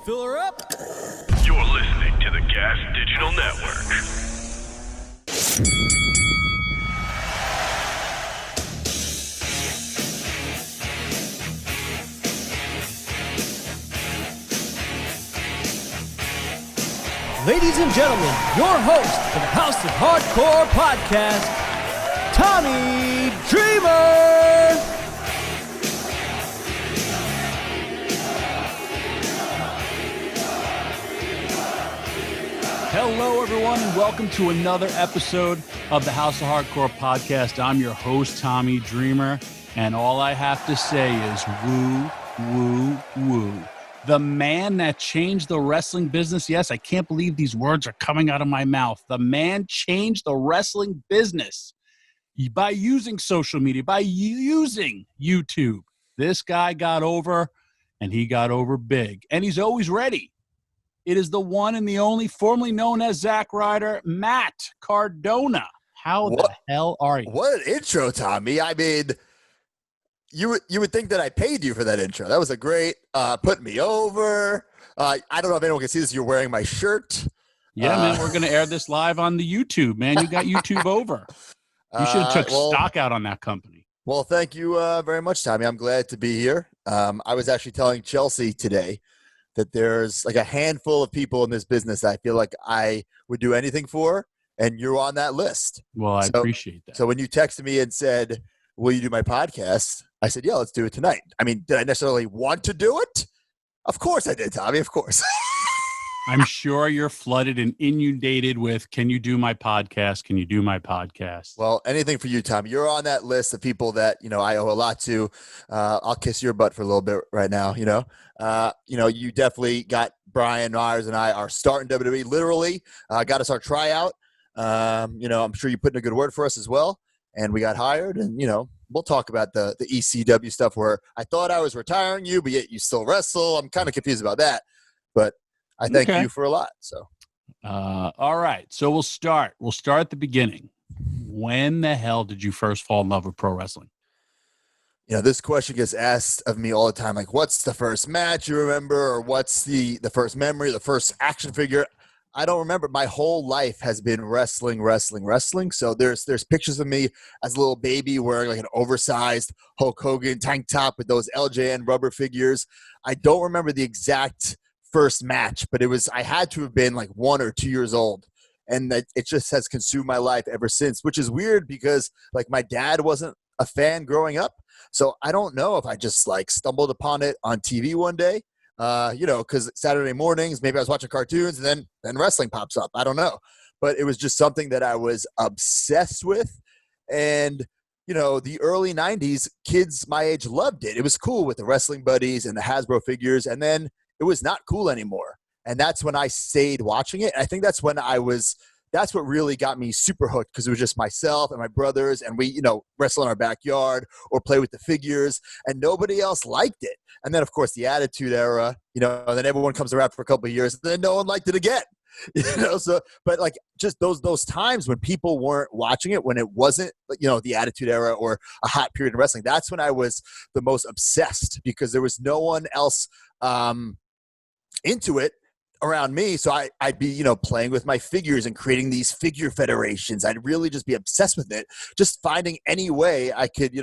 Fill her up. You're listening to the Gas Digital Network. Ladies and gentlemen, your host for the House of Hardcore Podcast, Tommy Dreamer. Hello, everyone, and welcome to another episode of the House of Hardcore Podcast. I'm your host, Tommy Dreamer, and all I have to say is woo, woo, woo. The man that changed the wrestling business. Yes, I can't believe these words are coming out of my mouth. The man changed the wrestling business by using social media, by using YouTube. This guy got over, and he got over big, and he's always ready. It is the one and the only, formerly known as Zack Ryder, Matt Cardona. How the hell are you? What an intro, Tommy. I mean, you would think that I paid you for that intro. That was a great putting me over. I don't know if anyone can see this. You're wearing my shirt. Yeah, man, we're going to air this live on the YouTube, man. You got YouTube over. You should have took stock out on that company. Well, thank you very much, Tommy. I'm glad to be here. I was actually telling Chelsea today that there's like a handful of people in this business I feel like I would do anything for, and you're on that list. Well, I appreciate that. So when you texted me and said, will you do my podcast? I said, yeah, let's do it tonight. I mean, did I necessarily want to do it? Of course I did, Tommy, of course. I'm sure you're flooded and inundated with, can you do my podcast? Can you do my podcast? Well, anything for you, Tommy. You're on that list of people that, I owe a lot to. I'll kiss your butt for a little bit right now, you definitely got Brian Myers and I are starting WWE, literally. Got us our tryout. I'm sure you put in a good word for us as well. And we got hired, and, we'll talk about the ECW stuff where I thought I was retiring you, but yet you still wrestle. I'm kind of confused about that, but I thank you for a lot. So, all right. So we'll start at the beginning. When the hell did you first fall in love with pro wrestling? This question gets asked of me all the time. Like, what's the first match you remember? Or what's the first memory, the first action figure? I don't remember. My whole life has been wrestling. So there's pictures of me as a little baby wearing like an oversized Hulk Hogan tank top with those LJN rubber figures. I don't remember the exact first match, but I had to have been like 1 or 2 years old. And that it just has consumed my life ever since, which is weird because like my dad wasn't a fan growing up. So I don't know if I just like stumbled upon it on TV one day, because Saturday mornings, maybe I was watching cartoons and then wrestling pops up. I don't know. But it was just something that I was obsessed with. And, the early 90s, kids my age loved it. It was cool with the wrestling buddies and the Hasbro figures. And then it was not cool anymore. And that's when I stayed watching it. And I think that's when that's what really got me super hooked, because it was just myself and my brothers, and we, wrestle in our backyard or play with the figures, and nobody else liked it. And then, of course, the Attitude Era, and then everyone comes around for a couple of years, and then no one liked it again. But like just those times when people weren't watching it, when it wasn't, the Attitude Era or a hot period in wrestling, that's when I was the most obsessed, because there was no one else into it around me. So I'd be, playing with my figures and creating these figure federations. I'd really just be obsessed with it, just finding any way I could,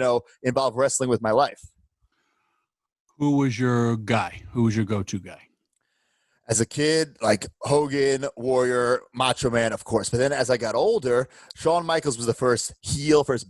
involve wrestling with my life. Who was your guy? Who was your go-to guy? As a kid, like Hogan, Warrior, Macho Man, of course. But then as I got older, Shawn Michaels was the first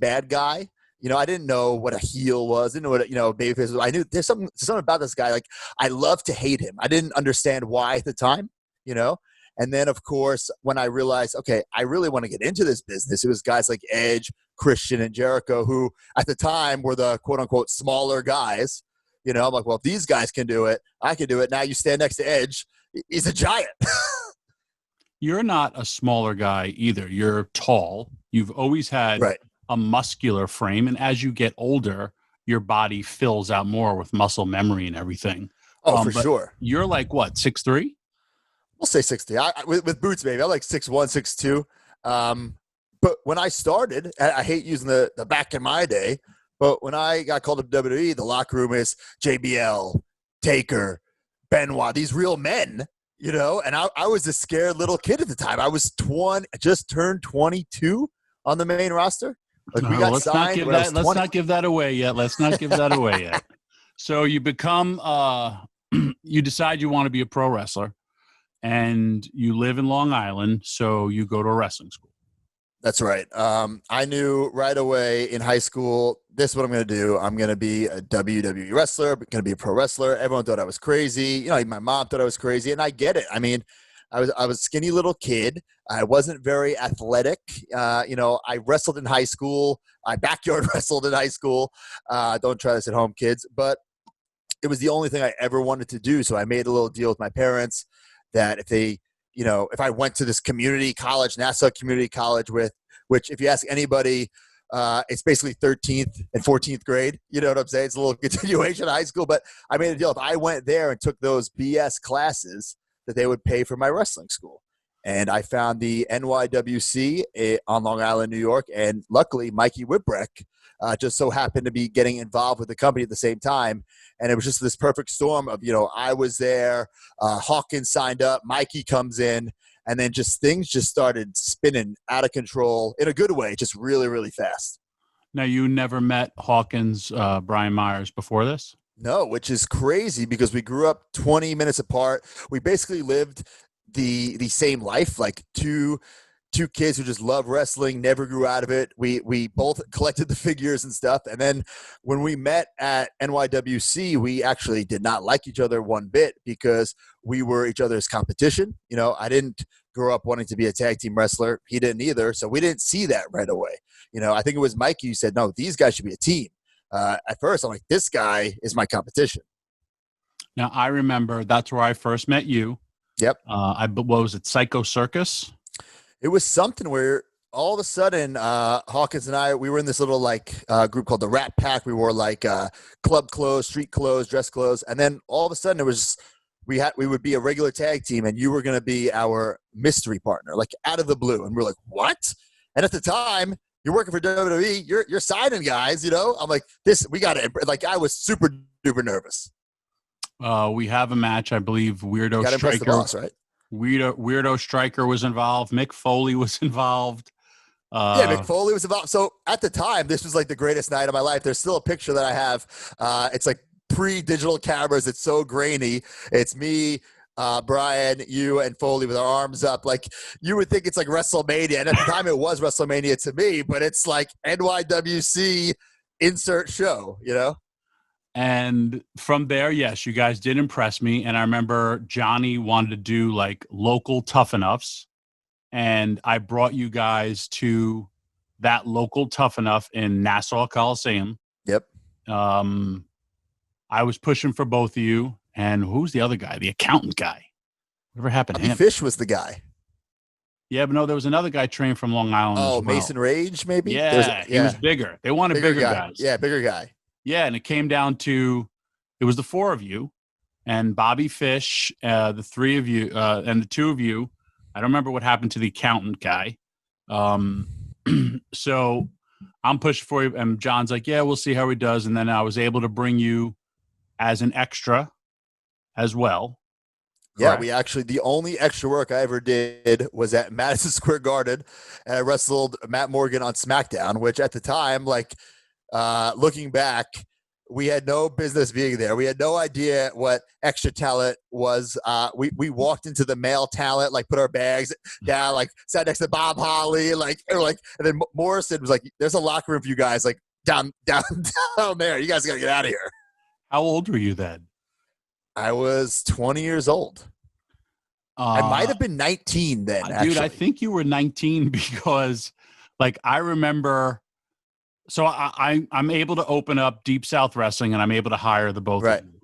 bad guy. I didn't know what a heel was. I didn't know what, babyface was. I knew there's something about this guy. Like, I love to hate him. I didn't understand why at the time, And then, of course, when I realized, okay, I really want to get into this business, it was guys like Edge, Christian, and Jericho, who at the time were the quote-unquote smaller guys. I'm like, well, if these guys can do it, I can do it. Now you stand next to Edge. He's a giant. You're not a smaller guy either. You're tall. You've always had a muscular frame. And as you get older, your body fills out more with muscle memory and everything. Oh, for sure. You're like what, 6'3"? We'll say 6'3". With boots, maybe. I'm like 6'1", 6'2". But when I started, I hate using the back in my day, but when I got called up to WWE, the locker room is JBL, Taker, Benoit, these real men, and I was a scared little kid at the time. I was just turned 22 on the main roster. Like we got let's signed. Let's not give that away yet. Let's not give that away yet. So you become, you decide you want to be a pro wrestler, and you live in Long Island, so you go to a wrestling school. That's right. I knew right away in high school, this is what I'm going to do. I'm going to be a WWE wrestler. I'm going to be a pro wrestler. Everyone thought I was crazy. Even my mom thought I was crazy, and I get it. I mean, I was a skinny little kid. I wasn't very athletic. I wrestled in high school. I backyard wrestled in high school. Don't try this at home, kids. But it was the only thing I ever wanted to do. So I made a little deal with my parents that if I went to this community college, Nassau Community College, which if you ask anybody, it's basically 13th and 14th grade. You know what I'm saying? It's a little continuation of high school. But I made a deal. If I went there and took those BS classes, that they would pay for my wrestling school. And I found the NYWC on Long Island, New York. And luckily, Mikey Whipwreck just so happened to be getting involved with the company at the same time. And it was just this perfect storm of, I was there, Hawkins signed up, Mikey comes in, and then things just started spinning out of control in a good way, just really, really fast. Now, you never met Hawkins, Brian Myers before this? No, which is crazy because we grew up 20 minutes apart. We basically lived the same life, like two kids who just love wrestling, never grew out of it. We both collected the figures and stuff. And then when we met at NYWC, we actually did not like each other one bit because we were each other's competition. I didn't grow up wanting to be a tag team wrestler. He didn't either. So we didn't see that right away. I think it was Mikey who said, no, these guys should be a team. At first, I'm like, this guy is my competition. Now, I remember that's where I first met you. Yep. What was it, Psycho Circus? It was something where all of a sudden, Hawkins and I, we were in this little group called the Rat Pack. We wore club clothes, street clothes, dress clothes. And then all of a sudden it was, we would be a regular tag team and you were going to be our mystery partner, out of the blue. And we're like, what? And at the time, you're working for WWE. You're signing guys, I'm like, we got it. I was super duper nervous. We have a match, I believe. Weirdo Striker, the boss, right? Weirdo Striker was involved. Mick Foley was involved. Mick Foley was involved. So at the time, this was the greatest night of my life. There's still a picture that I have. It's pre-digital cameras. It's so grainy. It's me, Brian, you, and Foley with our arms up. You would think it's WrestleMania. And at the time, it was WrestleMania to me, but it's NYWC insert show, And from there, yes, you guys did impress me. And I remember Johnny wanted to do local Tough Enoughs. And I brought you guys to that local Tough Enough in Nassau Coliseum. Yep. I was pushing for both of you. And who's the other guy? The accountant guy. Whatever happened to him? Fish was the guy. Yeah, but no, there was another guy trained from Long Island. Oh, as well. Mason Rage, maybe? Yeah, he was bigger. They wanted bigger guys. Yeah, bigger guy. Yeah, and it came down to, it was the four of you and Bobby Fish, the three of you, and the two of you. I don't remember what happened to the accountant guy. So I'm pushing for you, and John's like, yeah, we'll see how he does. And then I was able to bring you as an extra as well. Yeah, Correct. we actually, the only extra work I ever did was at Madison Square Garden, and I wrestled Matt Morgan on SmackDown, which at the time, looking back, we had no business being there. We had no idea what extra talent was. We walked into the male talent, put our bags down, sat next to Bob Holly, and then Morrison was like, "There's a locker room for you guys, down there. You guys gotta get out of here." How old were you then? I was 20 years old. I might have been 19 then, actually. Dude, I think you were 19 because, I remember. So I'm able to open up Deep South Wrestling, and I'm able to hire the both of you.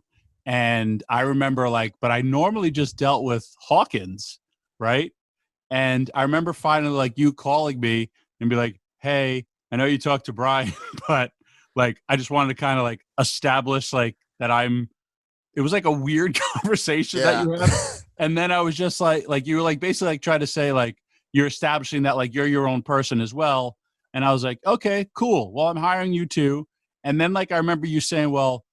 And I remember but I normally just dealt with Hawkins, right? And I remember finally you calling me and be like, hey, I know you talked to Brian, but I just wanted to kind of establish that it was a weird conversation that you had. And then I was just you were basically trying to say you're establishing that you're your own person as well. And I was like, okay, cool. Well, I'm hiring you too. And then I remember you saying, well,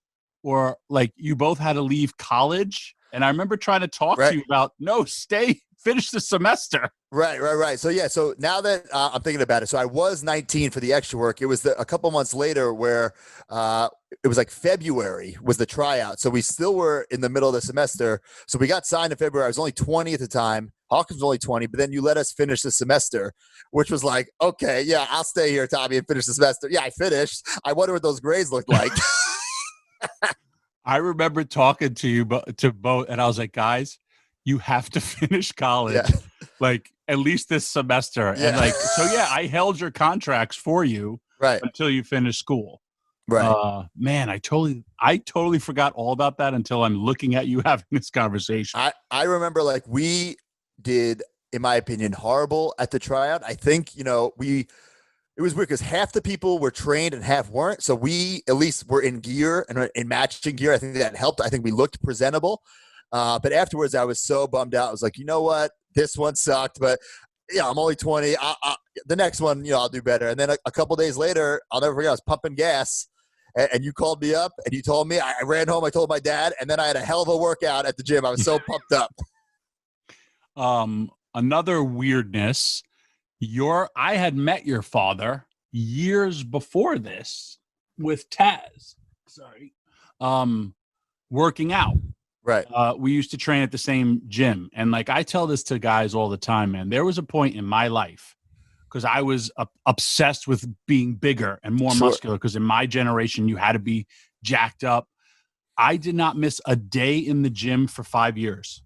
or you both had to leave college And I remember trying to talk to you about, no, stay, finish the semester. Right. So now that I'm thinking about it, so I was 19 for the extra work. It was a couple months later where it was like February was the tryout. So we still were in the middle of the semester. So we got signed in February. I was only 20 at the time. Hawkins was only 20, but then you let us finish the semester, which was like, okay, yeah, I'll stay here, Tommy, and finish the semester. Yeah, I finished. I wonder what those grades looked like. I remember talking to you to both, and I was like, guys, you have to finish college, like at least this semester. Yeah. And like, so yeah, I held your contracts for you until you finish school. Right. Man, I totally forgot all about that until I'm looking at you having this conversation. I remember like we did, in my opinion, horrible at the tryout. I think, it was weird because half the people were trained and half weren't. So we at least were in gear and in matching gear. I think that helped. I think we looked presentable. But afterwards, I was so bummed out. I was like, you know what? This one sucked, but yeah, I'm only 20. The next one, I'll do better. And then a couple days later, I'll never forget, I was pumping gas and you called me up and you told me. I ran home. I told my dad, and then I had a hell of a workout at the gym. I was so pumped up. Another weirdness, I had met your father years before this with Taz. Sorry. Working out. Right. We used to train at the same gym. And like, I tell this to guys all the time, man, there was a point in my life because I was obsessed with being bigger and more muscular, because in my generation, you had to be jacked up. I did not miss a day in the gym for 5 years.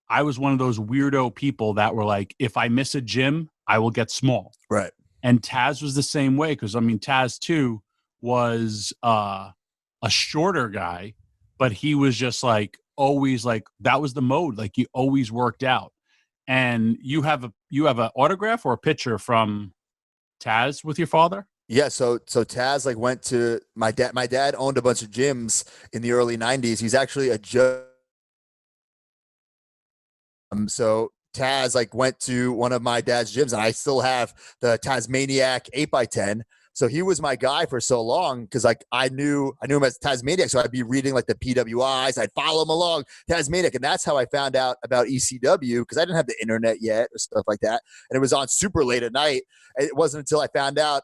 I was one of those weirdo people that were like, if I miss a gym, I will get small. Right. And Taz was the same way. Cause I mean, Taz too was a shorter guy, but he was just like, always like, that was the mode. Like he always worked out. And you have an autograph or a picture from Taz with your father? Yeah, so Taz like went to my dad. My dad owned a bunch of gyms in the early 90s. He's actually a judge. So Taz like went to one of my dad's gyms, and I still have the Tasmaniac 8x10. So he was my guy for so long because like I knew him as Tasmaniac. So I'd be reading like the PWIs. I'd follow him along, Tasmaniac. And that's how I found out about ECW, because I didn't have the internet yet or stuff like that. And it was on super late at night. And it wasn't until I found out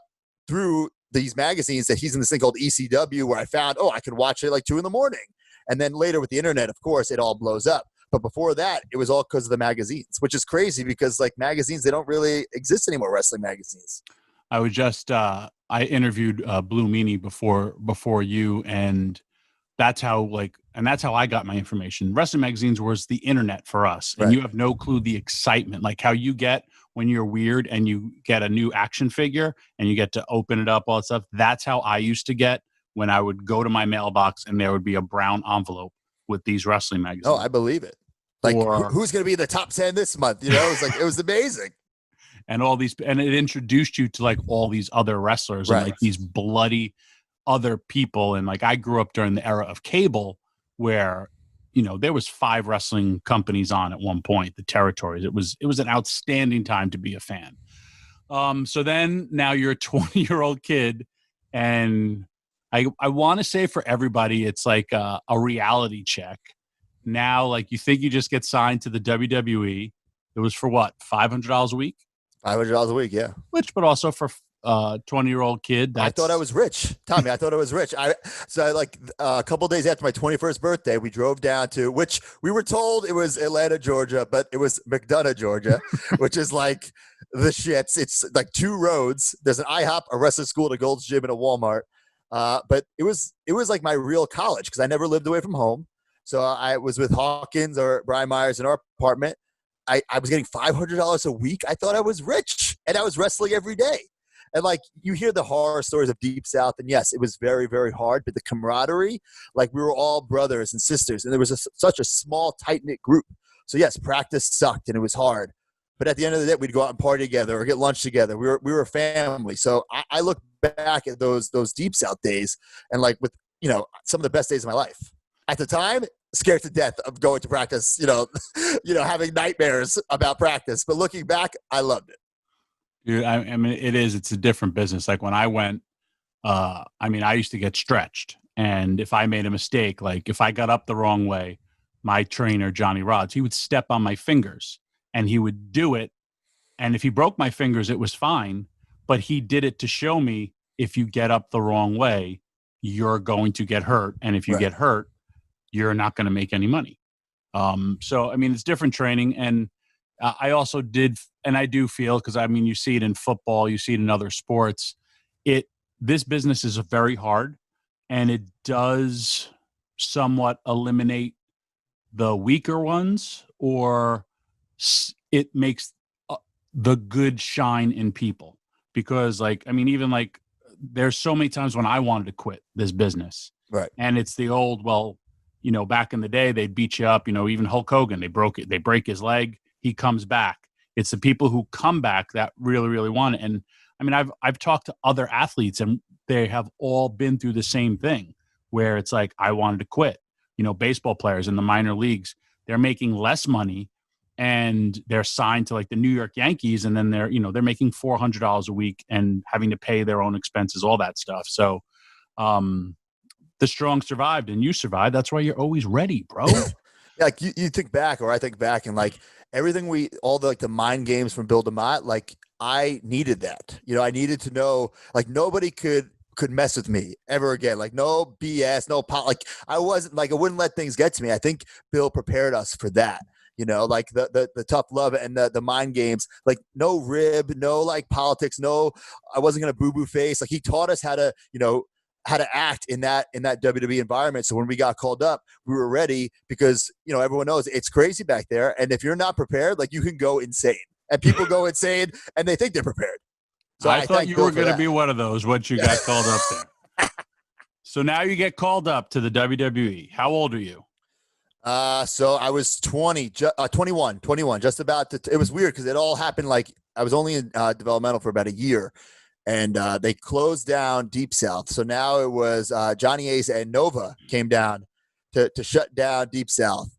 through these magazines that he's in this thing called ECW, where I found, I could watch it like 2 a.m. And then later with the internet, of course, it all blows up. But before that, it was all because of the magazines, which is crazy because like magazines, they don't really exist anymore, wrestling magazines. I was just I interviewed Blue Meanie before you, and that's how I got my information. Wrestling magazines was the internet for us, and you have no clue the excitement, like how you get when you're weird and you get a new action figure and you get to open it up, all that stuff. That's how I used to get when I would go to my mailbox and there would be a brown envelope with these wrestling magazines. Oh, I believe it. Like who's going to be in the top 10 this month? It was amazing. And all these, and it introduced you to like all these other wrestlers and like these bloody other people. And like, I grew up during the era of cable where, there was 5 wrestling companies on at one point, the territories. It was an outstanding time to be a fan. So then now you're a 20-year-old kid, and I want to say for everybody, it's like a reality check. Now, like, you think you just get signed to the WWE. It was for what, $500 a week? $500 a week, yeah. But also for 20-year-old kid. I thought I was rich, Tommy. I thought I was rich. So a couple of days after my 21st birthday, we drove down to, which we were told it was Atlanta, Georgia, but it was McDonough, Georgia, which is like the shits. It's like 2 roads. There's an IHOP, a wrestling school, a Gold's Gym, and a Walmart. But it was like my real college because I never lived away from home. So I was with Hawkins or Brian Myers in our apartment. I was getting $500 a week. I thought I was rich, and I was wrestling every day. And like, you hear the horror stories of Deep South, and yes, it was very, very hard, but the camaraderie, like we were all brothers and sisters, and there was such a small, tight-knit group. So yes, practice sucked and it was hard, but at the end of the day, we'd go out and party together or get lunch together. We were a family. So I look back at those Deep South days, and like with, some of the best days of my life. At the time, scared to death of going to practice, having nightmares about practice. But looking back, I loved it. Dude, I mean, it's a different business. Like when I went, I used to get stretched. And if I made a mistake, like if I got up the wrong way, my trainer, Johnny Rods, he would step on my fingers and he would do it. And if he broke my fingers, it was fine. But he did it to show me, if you get up the wrong way, you're going to get hurt. And if you get hurt, you're not going to make any money. So, I mean, it's different training. And I also did, and I do feel, because I mean, you see it in football, you see it in other sports, this business is very hard, and it does somewhat eliminate the weaker ones, or it makes the good shine in people. Because, like, I mean, even like, there's so many times when I wanted to quit this business. Right. And it's the old, well, you know, back in the day, they'd beat you up, you know, even Hulk Hogan, they break his leg, he comes back. It's the people who come back that really, really want it. And I mean, I've talked to other athletes, and they have all been through the same thing, where it's like, I wanted to quit. You know, baseball players in the minor leagues, they're making less money, and they're signed to like the New York Yankees, and then they're making $400 a week and having to pay their own expenses, all that stuff. So the strong survived, and you survived. That's why you're always ready, bro. Like you think back, or I think back, and like everything all the like the mind games from Bill DeMott, like I needed that. You know, I needed to know, like, nobody could mess with me ever again. Like, no BS, like I wouldn't let things get to me. I think Bill prepared us for that. You know, like the tough love and the mind games, like no rib, no like politics, no, I wasn't going to boo-boo face. Like he taught us how to act in that WWE environment. So when we got called up, we were ready, because, you know, everyone knows it's crazy back there. And if you're not prepared, like, you can go insane, and people go insane and they think they're prepared. So I thought you were going to be one of those once you got called up there. So now you get called up to the WWE. How old are you? So I was 21, just about to, it was weird because it all happened, like, I was only in developmental for about a year, and they closed down Deep South. So now it was Johnny Ace and Nova came down to shut down Deep South.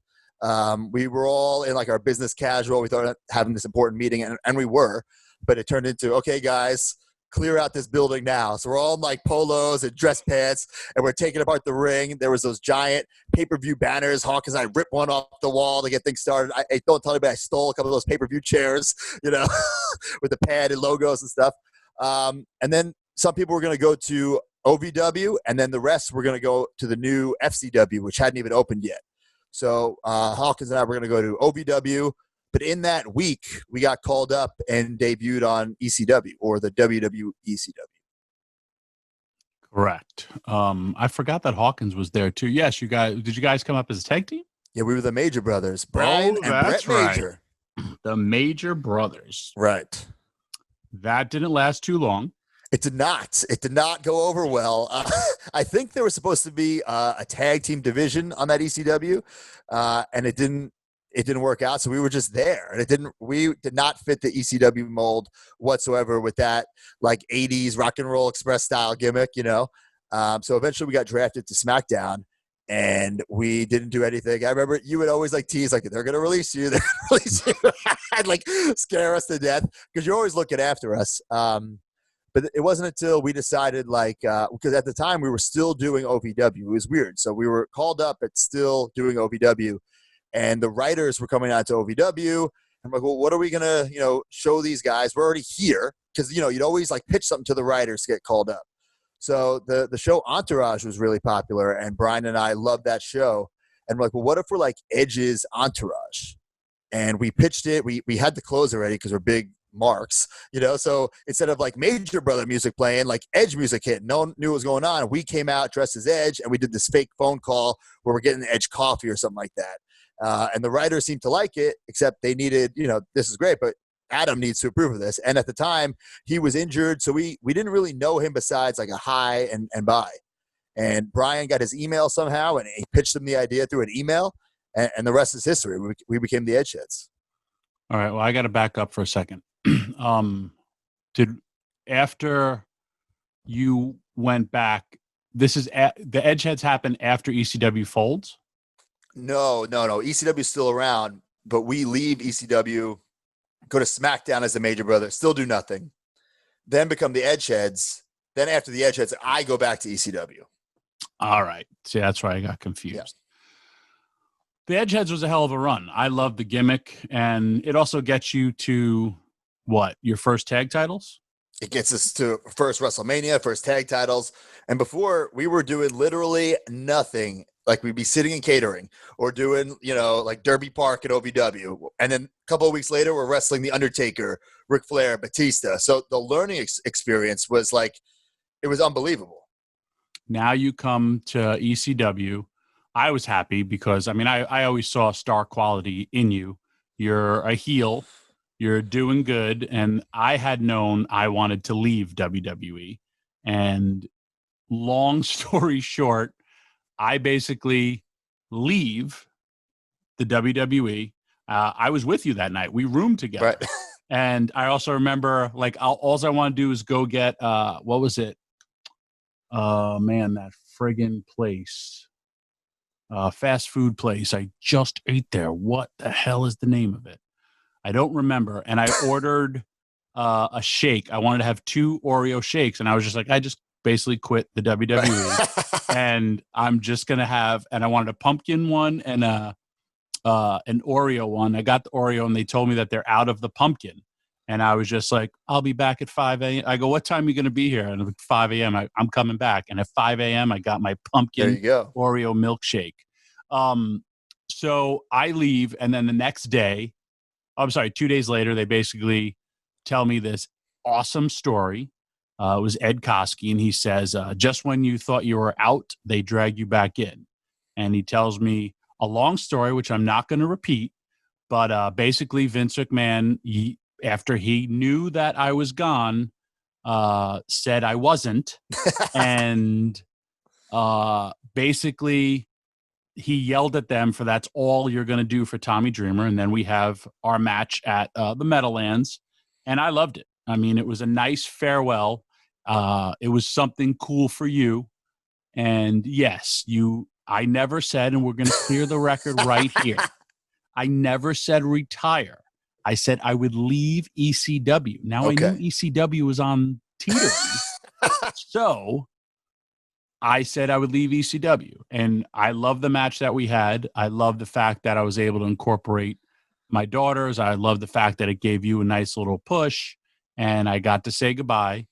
We were all in like our business casual. We thought having this important meeting, and we were, but it turned into, okay, guys, clear out this building now. So we're all in like polos and dress pants, and we're taking apart the ring. There was those giant pay-per-view banners. Hawkins and I ripped one off the wall to get things started. I don't tell anybody, I stole a couple of those pay-per-view chairs, you know, with the padded logos and stuff. And then some people were going to go to OVW, and then the rest were going to go to the new FCW, which hadn't even opened yet. So Hawkins and I were going to go to OVW. But in that week, we got called up and debuted on ECW, or the WWE ECW. Correct. I forgot that Hawkins was there too. Yes, did you guys come up as a tag team? Yeah, we were the Major Brothers, Brian and Brett Major. The Major Brothers. Right. That didn't last too long. It did not. It did not go over well. I think there was supposed to be a tag team division on that ECW, and it didn't work out. So we were just there, and we did not fit the ECW mold whatsoever with that like 80s rock and roll express style gimmick, you know? So eventually we got drafted to SmackDown, and we didn't do anything. I remember you would always like tease, like, they're going to release you. They're going to release you. I'd like scare us to death, because you're always looking after us. But it wasn't until we decided, like, because at the time we were still doing OVW. It was weird. So we were called up but still doing OVW. And the writers were coming out to OVW. I'm like, well, what are we going to, show these guys? We're already here. Because, you'd always like pitch something to the writers to get called up. So the show Entourage was really popular, and Brian and I loved that show. And we're like, well, what if we're like Edge's Entourage? And we pitched it. We had the clothes already because we're big marks, so instead of like Major Brother music playing, like Edge music hit. No one knew what was going on. We came out dressed as Edge, and we did this fake phone call where we're getting Edge coffee or something like that. And the writers seemed to like it, except they needed, this is great, but Adam needs to approve of this. And at the time he was injured, so we didn't really know him besides like a hi and bye. And Brian got his email somehow, and he pitched him the idea through an email, and the rest is history. We became the Edgeheads. All right. Well, I got to back up for a second. After you went back, the Edgeheads happened after ECW folds? No. ECW is still around, but we leave ECW, go to SmackDown as the Major Brother, still do nothing, then become the Edgeheads. Then after the Edgeheads, I go back to ECW. All right. See, that's why I got confused. Yeah. The Edgeheads was a hell of a run. I love the gimmick, and it also gets you to what? Your first tag titles? It gets us to first WrestleMania, first tag titles. And before, we were doing literally nothing. Like, we'd be sitting in catering or doing, like Derby Park at OVW. And then a couple of weeks later, we're wrestling The Undertaker, Ric Flair, Batista. So the learning experience was like, it was unbelievable. Now you come to ECW. I was happy because, I always saw star quality in you. You're a heel. You're doing good. And I had known I wanted to leave WWE. And long story short, I basically leave the WWE. I was with you that night. We roomed together. Right. And I also remember, like, all I want to do is go get, what was it? That friggin' place. Fast food place. I just ate there. What the hell is the name of it? I don't remember. And I ordered a shake. I wanted to have 2 Oreo shakes. And I was just like, I just basically quit the WWE. And I'm just going to have, and I wanted a pumpkin one and an Oreo one. I got the Oreo and they told me that they're out of the pumpkin. And I was just like, I'll be back at 5 a.m. I go, what time are you going to be here? And at 5 a.m., I'm coming back. And at 5 a.m., I got my pumpkin Oreo milkshake. So I leave. And then the next day, 2 days later, they basically tell me this awesome story. It was Ed Koskey. And he says, just when you thought you were out, they drag you back in. And he tells me a long story, which I'm not going to repeat. But basically, Vince McMahon, after he knew that I was gone, said I wasn't. And basically, he yelled at them for that's all you're going to do for Tommy Dreamer. And then we have our match at the Meadowlands. And I loved it. It was a nice farewell. It was something cool for you. And yes, I never said, and we're going to clear the record right here, I never said retire. I said I would leave ECW. Now I knew ECW was on teetering. So I said I would leave ECW. And I love the match that we had. I love the fact that I was able to incorporate my daughters. I love the fact that it gave you a nice little push. And I got to say goodbye.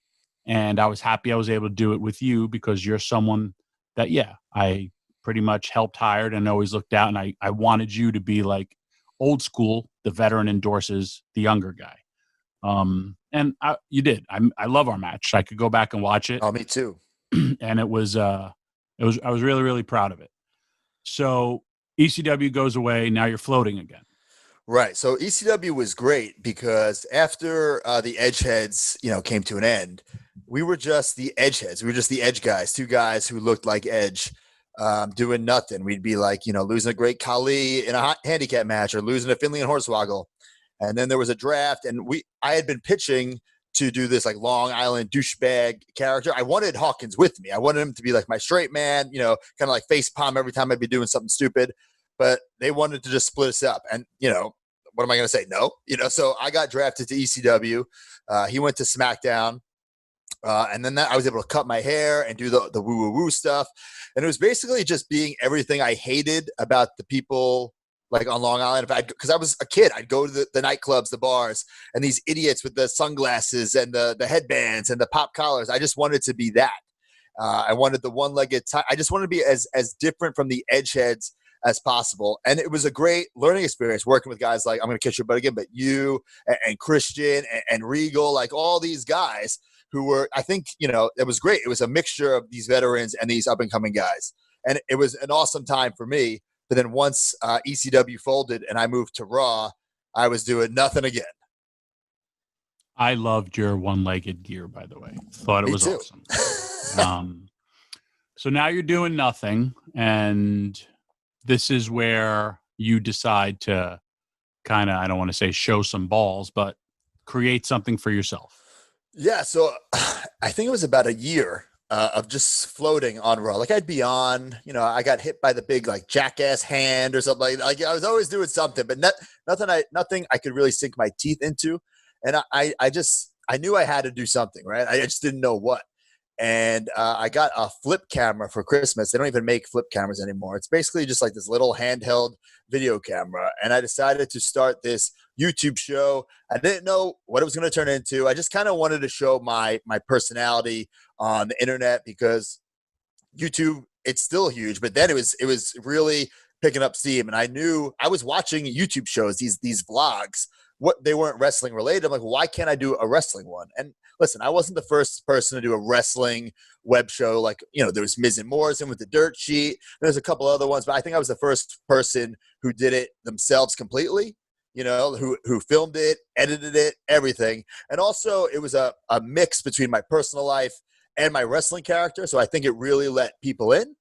And I was happy I was able to do it with you because you're someone that, I pretty much helped hired and always looked out. And I wanted you to be like old school. The veteran endorses the younger guy. And you did. I love our match. I could go back and watch it. Oh, me too. And I was really, really proud of it. So ECW goes away. Now you're floating again. Right. So ECW was great because after the Edgeheads, came to an end, we were just the Edgeheads. We were just the Edge guys, 2 guys who looked like Edge, doing nothing. We'd be like, losing a great Khali in a handicap match or losing a Finley and Hornswoggle. And then there was a draft, and I had been pitching to do this like Long Island douchebag character. I wanted Hawkins with me. I wanted him to be like my straight man, kind of like face palm every time I'd be doing something stupid. But they wanted to just split us up. And, what am I going to say? No, so I got drafted to ECW. He went to SmackDown. And then I was able to cut my hair and do the woo woo woo stuff. And it was basically just being everything I hated about the people like on Long Island. Because I was a kid, I'd go to the nightclubs, the bars, and these idiots with the sunglasses and the headbands and the pop collars. I just wanted to be that. I wanted the one-legged I just wanted to be as different from the Edgeheads as possible. And it was a great learning experience working with guys like, I'm going to kiss your butt again, but you and Christian and Regal, like all these guys who were, I think, it was great. It was a mixture of these veterans and these up-and-coming guys. And it was an awesome time for me. But then once ECW folded and I moved to Raw, I was doing nothing again. I loved your one-legged gear, by the way. Thought it was awesome. So now you're doing nothing, and this is where you decide to kind of, I don't want to say show some balls, but create something for yourself. Yeah, so I think it was about a year of just floating on Raw. Like I'd be on, I got hit by the big like jackass hand or something. Like I was always doing something, but nothing I could really sink my teeth into. And I knew I had to do something, right? I just didn't know what. And I got a flip camera for Christmas. They don't even make flip cameras anymore. It's basically just like this little handheld video camera. And I decided to start this YouTube show. I didn't know what it was going to turn into. I just kind of wanted to show my personality on the internet, because YouTube, it's still huge, but then it was really picking up steam. And I knew I was watching YouTube shows, these vlogs, what they weren't wrestling related. I'm like, why can't I do a wrestling one? And listen, I wasn't the first person to do a wrestling web show. Like, there was Miz and Morrison with the Dirt Sheet. There's a couple other ones, but I think I was the first person who did it themselves completely, who filmed it, edited it, everything. And also it was a mix between my personal life and my wrestling character. So I think it really let people in.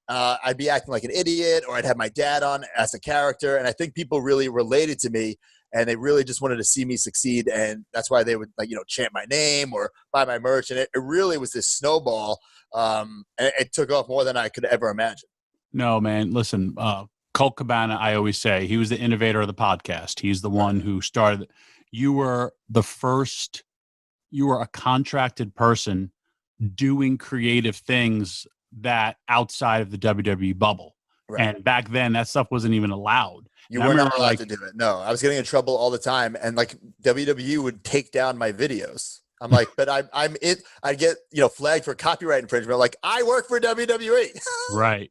I'd be acting like an idiot, or I'd have my dad on as a character. And I think people really related to me, and they really just wanted to see me succeed. And that's why they would chant my name or buy my merch. And it really was this snowball. And it took off more than I could ever imagine. No, man. Listen, Colt Cabana, I always say, he was the innovator of the podcast. He's the one who started. You were a contracted person doing creative things that outside of the WWE bubble. Right. And back then that stuff wasn't even allowed. You were not allowed to do it. No, I was getting in trouble all the time. And WWE would take down my videos. I'm like, but I get, flagged for copyright infringement. Like, I work for WWE. Right.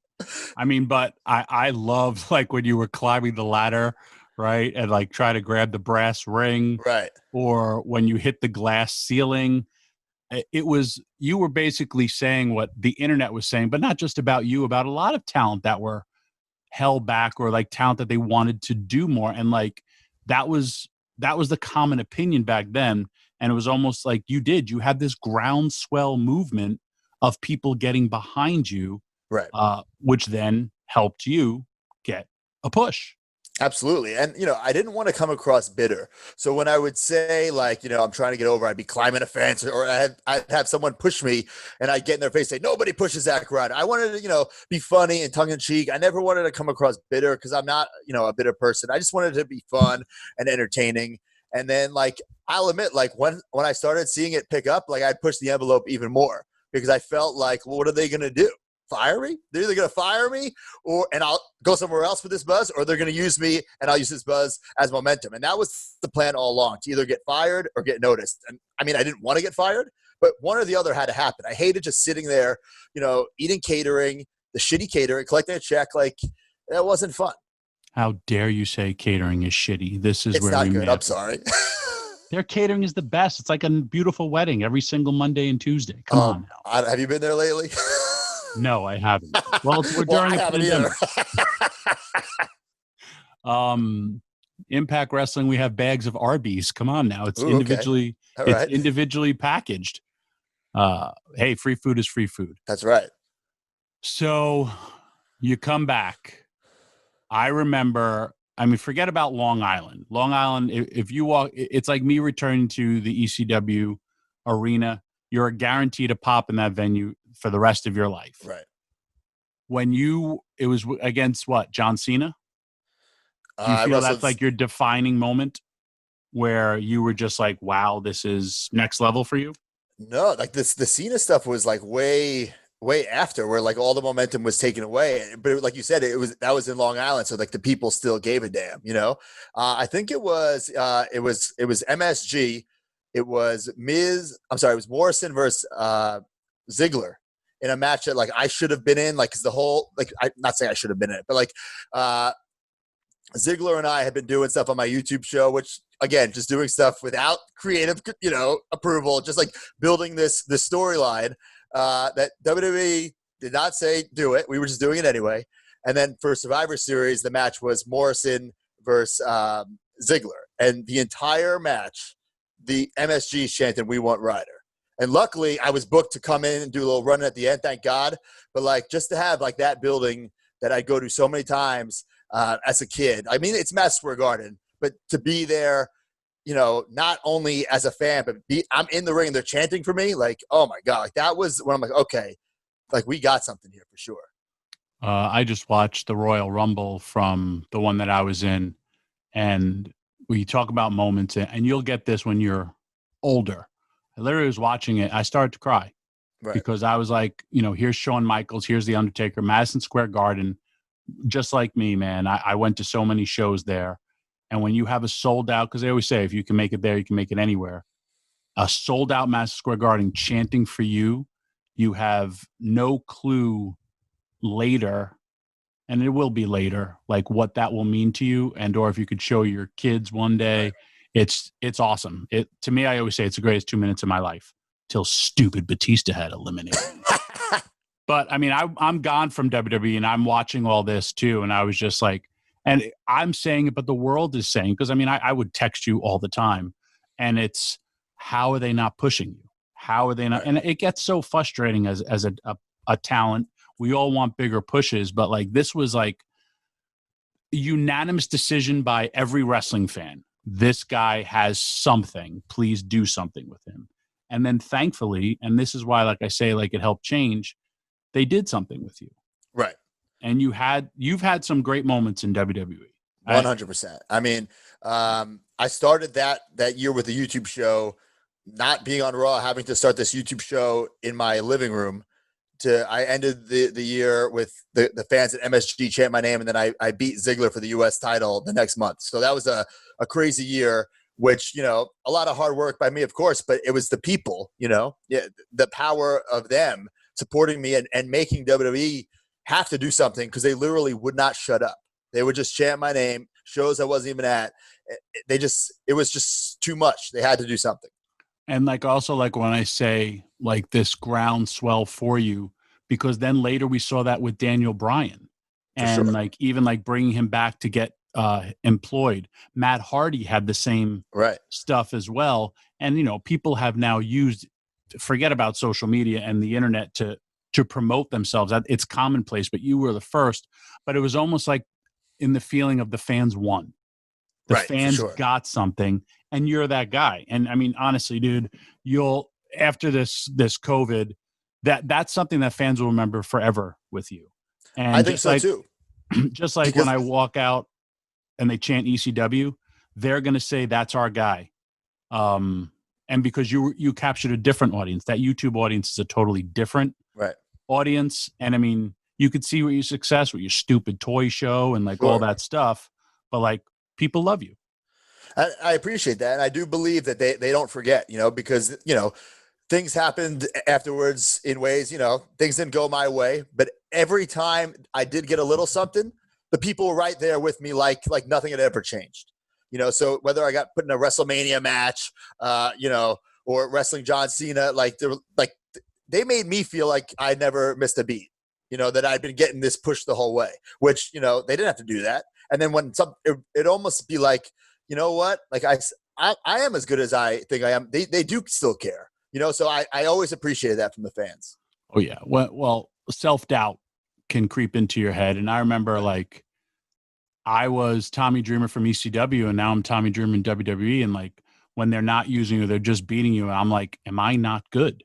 I mean, but I loved when you were climbing the ladder, right? And try to grab the brass ring. Right. Or when you hit the glass ceiling. You were basically saying what the internet was saying, but not just about you, about a lot of talent that were held back, or talent that they wanted to do more. And that was the common opinion back then. And it was almost like you had this groundswell movement of people getting behind you, right? Which then helped you get a push. Absolutely. And, I didn't want to come across bitter. So when I would say I'm trying to get over, I'd be climbing a fence, or I'd have someone push me, and I'd get in their face and say, nobody pushes Zack Ryder. I wanted to, be funny and tongue in cheek. I never wanted to come across bitter, because I'm not, a bitter person. I just wanted to be fun and entertaining. And then I'll admit, when I started seeing it pick up, I'd push the envelope even more, because I felt well, what are they going to do? Fire me? They're either going to fire me and I'll go somewhere else with this buzz, or they're going to use me and I'll use this buzz as momentum. And that was the plan all along, to either get fired or get noticed. And I mean, I didn't want to get fired, but one or the other had to happen. I hated just sitting there, eating catering, the shitty catering, collecting a check. That wasn't fun. How dare you say catering is shitty? It's where not we good. met. I'm sorry. Their catering is the best. It's like a beautiful wedding every single Monday and Tuesday. Come on now. Have you been there lately? No, I haven't. Well, we're during a pandemic. Impact Wrestling, we have bags of Arby's. Come on now. It's individually individually packaged. Hey, free food is free food. That's right. So you come back. I remember, forget about Long Island. Long Island, if you walk, it's like me returning to the ECW arena. You're guaranteed to pop in that venue for the rest of your life. Right. It was against what? John Cena? Do you feel that's your defining moment where you were just wow, this is next level for you? No, the Cena stuff was way after, where all the momentum was taken away. But like you said, that was in Long Island. So the people still gave a damn, I think it was MSG. It was it was Morrison versus Ziggler in a match that I should have been in, because the whole, I'm not saying I should have been in it, but Ziggler and I had been doing stuff on my YouTube show, which again, just doing stuff without creative, approval, just building this storyline that WWE did not say do it. We were just doing it anyway. And then for Survivor Series, the match was Morrison versus Ziggler, and the entire match, the MSG chanted, "We want Ryder." And luckily, I was booked to come in and do a little run at the end, thank God. But just to have that building that I go to so many times as a kid. I mean, it's Madison Square Garden, but to be there, not only as a fan, but I'm in the ring and they're chanting for me. Oh my God, that was when I'm okay, we got something here for sure. I just watched the Royal Rumble from the one that I was in, and we talk about moments, and you'll get this when you're older. I literally was watching it. I started to cry. Right. because I was like, here's Shawn Michaels, here's The Undertaker, Madison Square Garden. Just like me, man, I went to so many shows there. And when you have a sold out, because they always say if you can make it there, you can make it anywhere. A sold out Madison Square Garden chanting for you, you have no clue later, and it will be later, like what that will mean to you, and or if you could show your kids one day. Right. It's awesome. To me, I always say it's the greatest 2 minutes of my life till stupid Batista had eliminated me. But I mean, I'm gone from WWE and I'm watching all this too. And I was just like, and I'm saying it, but the world is saying, because I mean, I would text you all the time and it's, how are they not pushing you? How are they not? Right. And it gets so frustrating as a talent. We all want bigger pushes, but like this was like a unanimous decision by every wrestling fan. This guy has something. Please do something with him. And then thankfully, and this is why, like I say, like it helped change, they did something with you. Right. And you've had some great moments in WWE. 100%. I mean, I started that year with the YouTube show, not being on Raw, having to start this YouTube show in my living room. I ended the year with the fans at MSG chant my name, and then I beat Ziggler for the U.S. title the next month. So that was a crazy year, which, a lot of hard work by me, of course, but it was the people, the power of them supporting me and making WWE have to do something, because they literally would not shut up. They would just chant my name, shows I wasn't even at. It was just too much. They had to do something. And like also like when I say like this groundswell for you, because then later we saw that with Daniel Bryan, and sure. like even like bringing him back to get employed. Matt Hardy had the same stuff as well. And, people have now used, forget about social media and the internet to promote themselves. It's commonplace, but you were the first. But it was almost like in the feeling of the fans won. The fans got something, and you're that guy. And I mean, honestly, dude, you'll, after this COVID, that's something that fans will remember forever with you. And I think so too. Just like when I walk out and they chant ECW, they're going to say that's our guy. And because you captured a different audience, that YouTube audience is a totally different audience. And I mean, you could see what your success with your stupid toy show and like all that stuff, but like people love you. I appreciate that. And I do believe that they don't forget, because, things happened afterwards in ways, things didn't go my way, but every time I did get a little something, the people were right there with me, like nothing had ever changed. So whether I got put in a WrestleMania match, or wrestling John Cena, they made me feel like I never missed a beat, that I'd been getting this push the whole way, which, they didn't have to do that. And then when it almost be like, you know what, like I am as good as I think I am. They do still care, so I always appreciated that from the fans. Oh yeah. Well, self-doubt can creep into your head. And I remember like, I was Tommy Dreamer from ECW, and now I'm Tommy Dreamer in WWE. And like when they're not using you, they're just beating you. And I'm like, am I not good?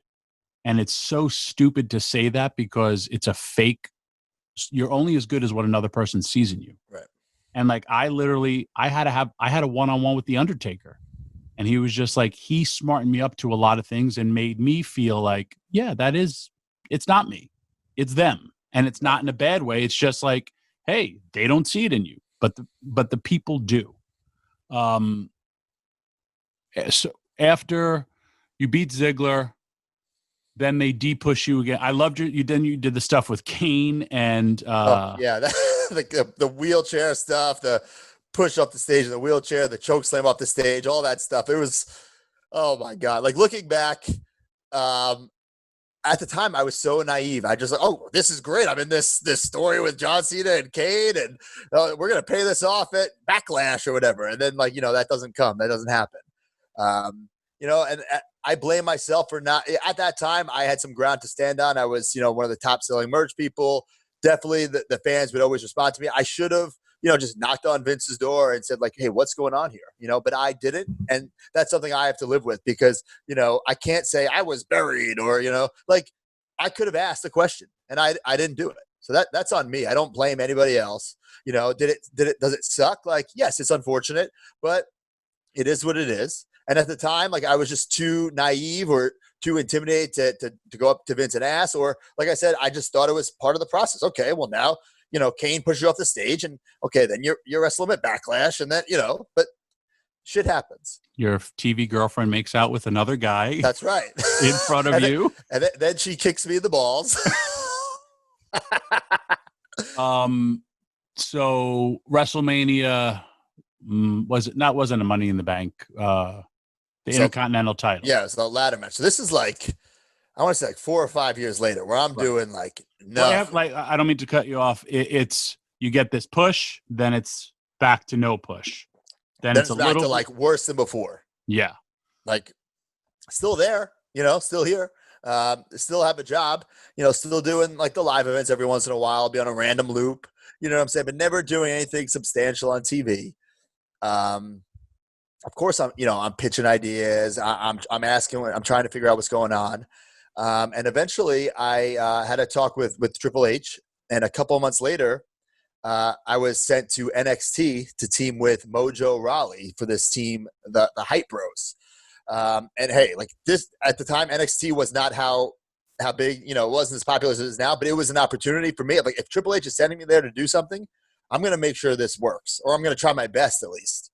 And it's so stupid to say that, because it's a fake. You're only as good as what another person sees in you. Right. And like I had a one-on-one with The Undertaker, and he was just like, he smartened me up to a lot of things and made me feel like, yeah, it's not me, it's them. And it's not in a bad way. It's just like, hey, they don't see it in you, but the people do. So after you beat Ziggler, then they de-push you again. I loved you. Then you did the stuff with Kane and the wheelchair stuff, the push off the stage in the wheelchair, the choke slam off the stage, all that stuff. It was, oh my God. Like looking back, at the time I was so naive. I just like, oh, this is great. I'm in this story with John Cena and Kane, and we're going to pay this off at Backlash or whatever. And then that doesn't come. That doesn't happen. And I blame myself for not, at that time, I had some ground to stand on. I was, one of the top selling merch people. Definitely the fans would always respond to me. I should have, just knocked on Vince's door and said like, hey, what's going on here? But I didn't. And that's something I have to live with, because, I can't say I was buried or, I could have asked the question and I didn't do it. So that's on me. I don't blame anybody else. Does it suck? Like, yes, it's unfortunate, but it is what it is. And at the time, like I was just too naive or too intimidated to go up to Vince and ask, or like I said, I just thought it was part of the process. Okay, well now, Kane pushes you off the stage, and okay, then you're wrestling at Backlash, and then, but shit happens. Your TV girlfriend makes out with another guy. That's right. In front of you. And then she kicks me in the balls. So WrestleMania wasn't a Money in the Bank, the Intercontinental title. Yeah, it's the ladder match. So this is like, I want to say like 4 or 5 years later, where I'm doing like no. Well, I don't mean to cut you off. It's you get this push, then it's back to no push. Then it's a back little to like worse than before. Yeah, like still there, still here. Still have a job, still doing like the live events every once in a while. I'll be on a random loop, you know what I'm saying, but never doing anything substantial on TV. Of course, I'm pitching ideas. I'm asking, I'm trying to figure out what's going on. And eventually I had a talk with Triple H, and a couple of months later, I was sent to NXT to team with Mojo Rawley for this team, the Hype Bros. And hey, like this at the time, NXT was not how big, it wasn't as popular as it is now, but it was an opportunity for me. Like if Triple H is sending me there to do something, I'm going to make sure this works, or I'm going to try my best at least.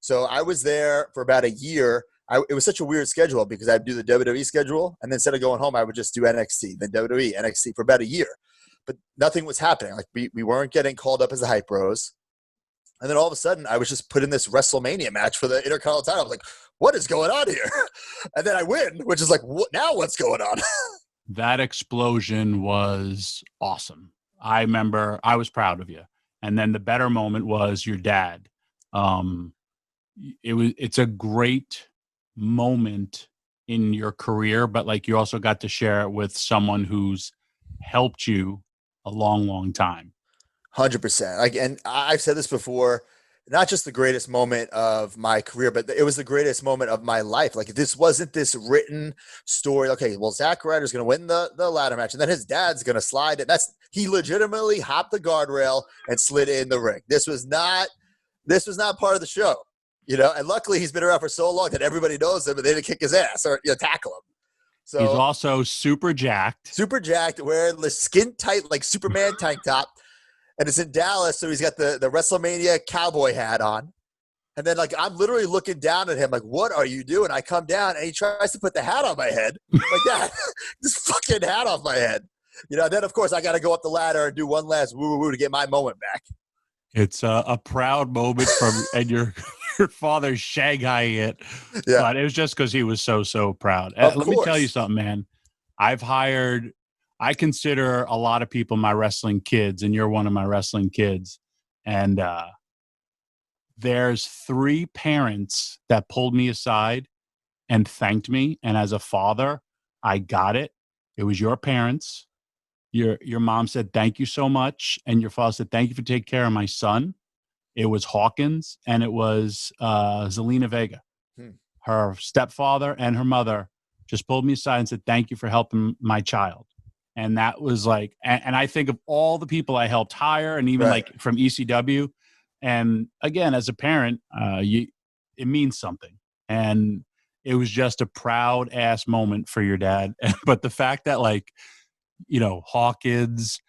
So I was there for about a year. It was such a weird schedule because I'd do the WWE schedule, and then instead of going home, I would just do NXT, then WWE, NXT for about a year. But nothing was happening. Like we weren't getting called up as the Hype Bros. And then all of a sudden, I was just put in this WrestleMania match for the Intercontinental title. I was like, what is going on here? And then I win, which is like, now what's going on? That explosion was awesome. I remember I was proud of you. And then the better moment was your dad. It's a great moment in your career, but like you also got to share it with someone who's helped you a long, long time. 100%. Like, and I've said this before, not just the greatest moment of my career, but it was the greatest moment of my life. Like this wasn't this written story. Okay, well, Zack Ryder's going to win the ladder match, and then his dad's going to slide it. He legitimately hopped the guardrail and slid in the ring. This was not part of the show, and luckily he's been around for so long that everybody knows him, and they didn't kick his ass or tackle him. So he's also super jacked, wearing the skin tight, like Superman tank top. And it's in Dallas, so he's got the WrestleMania cowboy hat on. And then, like, I'm literally looking down at him, like, what are you doing? I come down, and he tries to put the hat on my head. Like that. This fucking hat off my head. Then, of course, I got to go up the ladder and do one last woo-woo-woo to get my moment back. It's a proud moment and your father Shanghai it. Yeah. But it was just because he was so proud. Let me tell you something, man. I consider a lot of people my wrestling kids, and you're one of my wrestling kids. And there's 3 parents that pulled me aside and thanked me. And as a father, I got it. It was your parents. Your mom said, thank you so much. And your father said, thank you for taking care of my son. It was Hawkins, and it was Zelina Vega. Her stepfather and her mother just pulled me aside and said, thank you for helping my child. And that was like, and I think of all the people I helped hire, and even like from ECW. And again, as a parent, it means something. And it was just a proud ass moment for your dad. But the fact that like, Hawkins,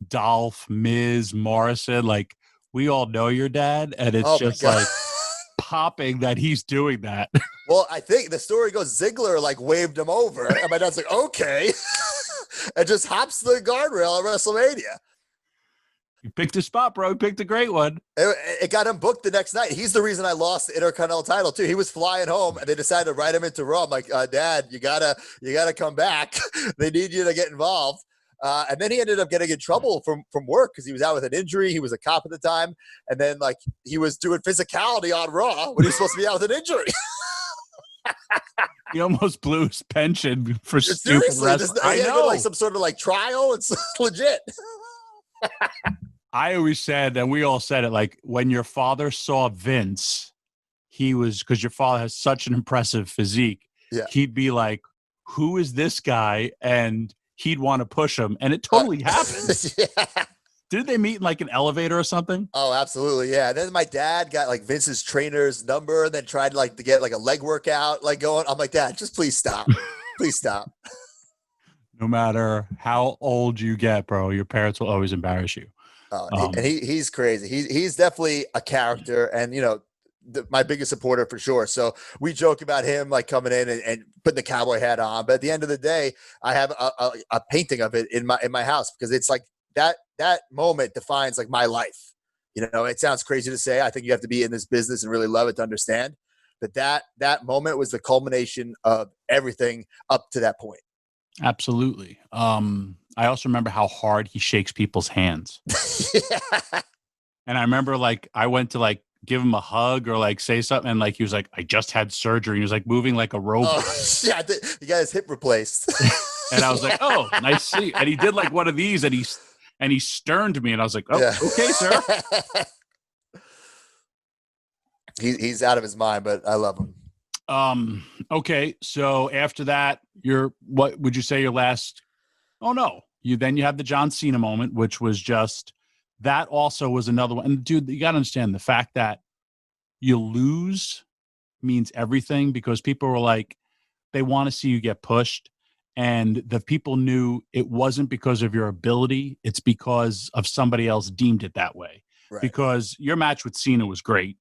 Dolph, Miz, Morrison, like we all know your dad, and it's just like popping that he's doing that. Well, I think the story goes Ziggler like waved him over, and my dad's like, okay. And just hops the guardrail at WrestleMania. You picked a spot, bro. You picked a great one. It got him booked the next night. He's the reason I lost the Intercontinental title too. He was flying home, and they decided to write him into Raw. I'm like, Dad, you gotta come back. They need you to get involved. And then he ended up getting in trouble from work because he was out with an injury. He was a cop at the time, and then like he was doing physicality on Raw when he was supposed to be out with an injury. He almost blew his pension for stupid wrestling. I know, like some sort of like trial. It's legit. I always said, and we all said it, like when your father saw Vince, because your father has such an impressive physique. Yeah. He'd be like, "Who is this guy?" And he'd want to push him, and it totally happened. Yeah. Did they meet in like an elevator or something? Oh, absolutely. Yeah. And then my dad got like Vince's trainer's number and then tried like to get like a leg workout like going. I'm like, Dad, just please stop. Please stop. No matter how old you get, bro, your parents will always embarrass you. And he's crazy. He's definitely a character, and my biggest supporter for sure. So we joke about him like coming in and putting the cowboy hat on. But at the end of the day, I have a painting of it in my house because it's like that moment defines like my life. It sounds crazy to say. I think you have to be in this business and really love it to understand. But that moment was the culmination of everything up to that point. Absolutely. I also remember how hard he shakes people's hands. Yeah. And I remember like I went to like give him a hug or like say something, and like he was like, I just had surgery. He was like moving like a robot. Oh, yeah, he got his hip replaced. And I was like, oh, nice to see you. And he did like one of these, and he sterned me, and I was like, oh, yeah. Okay, sir. He's out of his mind, but I love him. Okay, so after that, what would you say your last? Oh no, you have the John Cena moment, which was just that. Also was another one. And dude, you got to understand the fact that you lose means everything, because people were like, they want to see you get pushed, and the people knew it wasn't because of your ability; it's because of somebody else deemed it that way. Right. Because your match with Cena was great.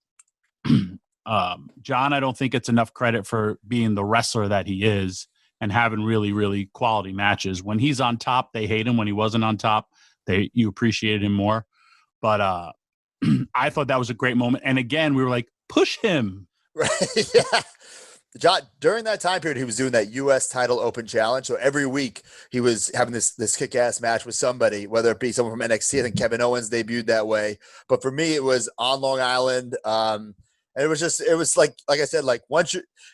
John, I don't think it's enough credit for being the wrestler that he is and having really, really quality matches. When he's on top, they hate him. When he wasn't on top, you appreciated him more. But I thought that was a great moment. And again, we were like, push him. Right. Yeah. John, during that time period, he was doing that U.S. title open challenge. So every week he was having this kick-ass match with somebody, whether it be someone from NXT. I think Kevin Owens debuted that way. But for me, it was on Long Island. And it was like I said, like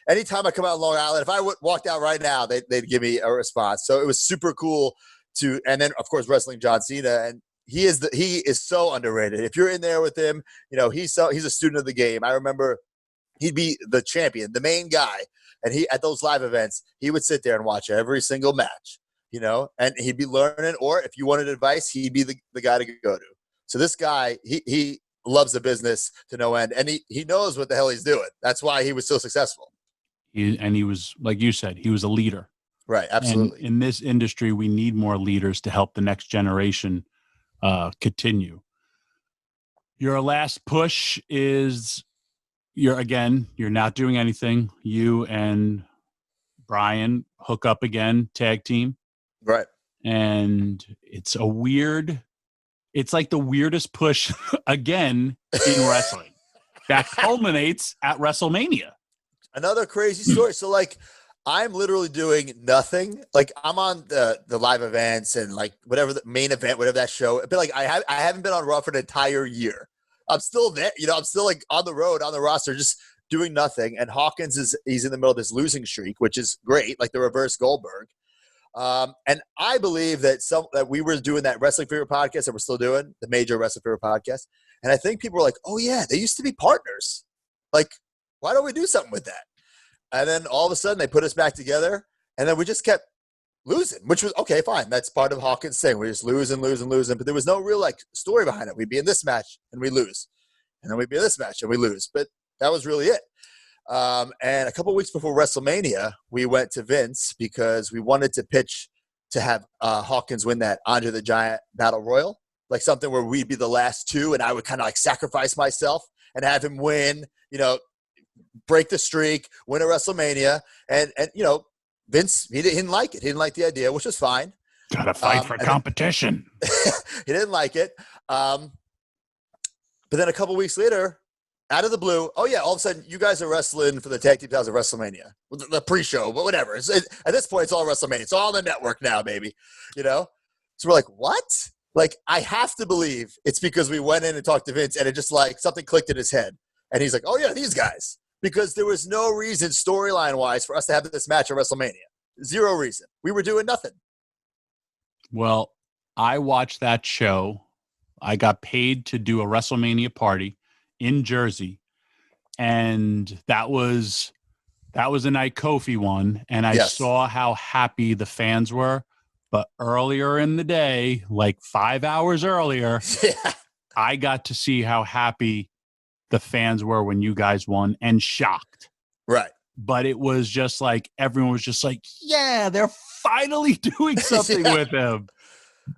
anytime I come out on Long Island, if I walked out right now, they'd give me a response. So it was super cool and then of course wrestling John Cena, and he is so underrated. If you're in there with him, he's a student of the game. I remember he'd be the champion, the main guy, and at those live events, he would sit there and watch every single match, and he'd be learning. Or if you wanted advice, he'd be the guy to go to. So this guy, he loves the business to no end, and he knows what the hell he's doing. That's why he was so successful. He was, like you said, he was a leader. Right, absolutely. And in this industry, we need more leaders to help the next generation continue. Your last push is you're not doing anything. You and Brian hook up again, tag team. Right. And it's like the weirdest push again in wrestling that culminates at WrestleMania. Another crazy story. So like, I'm literally doing nothing. Like I'm on the live events and like whatever the main event, whatever that show. But like I haven't been on Raw for an entire year. I'm still there. I'm still like on the road, on the roster, just doing nothing. And Hawkins he's in the middle of this losing streak, which is great, like the reverse Goldberg. And I believe that we were doing that Wrestling Fever podcast that we're still doing, the major Wrestling Fever podcast. And I think people were like, oh yeah, they used to be partners. Like, why don't we do something with that? And then all of a sudden they put us back together, and then we just kept losing, which was okay, fine. That's part of Hawkins' thing. We just lose and lose and lose. But there was no real like story behind it. We'd be in this match and we lose. And then we'd be in this match and we lose. But that was really it. And a couple of weeks before WrestleMania, we went to Vince because we wanted to pitch to have Hawkins win that Andre the Giant Battle Royal, like something where we'd be the last two, and I would kind of like sacrifice myself and have him win, break the streak, win a WrestleMania. And Vince, he didn't like it. He didn't like the idea, which was fine. Gotta fight for competition. He didn't like it. But then a couple weeks later, out of the blue, oh yeah, all of a sudden you guys are wrestling for the tag team titles of WrestleMania, the pre-show, but whatever. At this point, it's all WrestleMania. It's all on the network now, baby. So we're like, what? Like, I have to believe it's because we went in and talked to Vince, and it just like something clicked in his head, and he's like, oh yeah, these guys, because there was no reason storyline wise for us to have this match at WrestleMania. Zero reason. We were doing nothing. Well, I watched that show. I got paid to do a WrestleMania party in Jersey, and that was the night Kofi won, and I saw how happy the fans were. But earlier in the day, like 5 hours earlier, I got to see how happy the fans were when you guys won, and shocked. Right. but it was just like, everyone was just like, yeah, they're finally doing something Yeah. with him.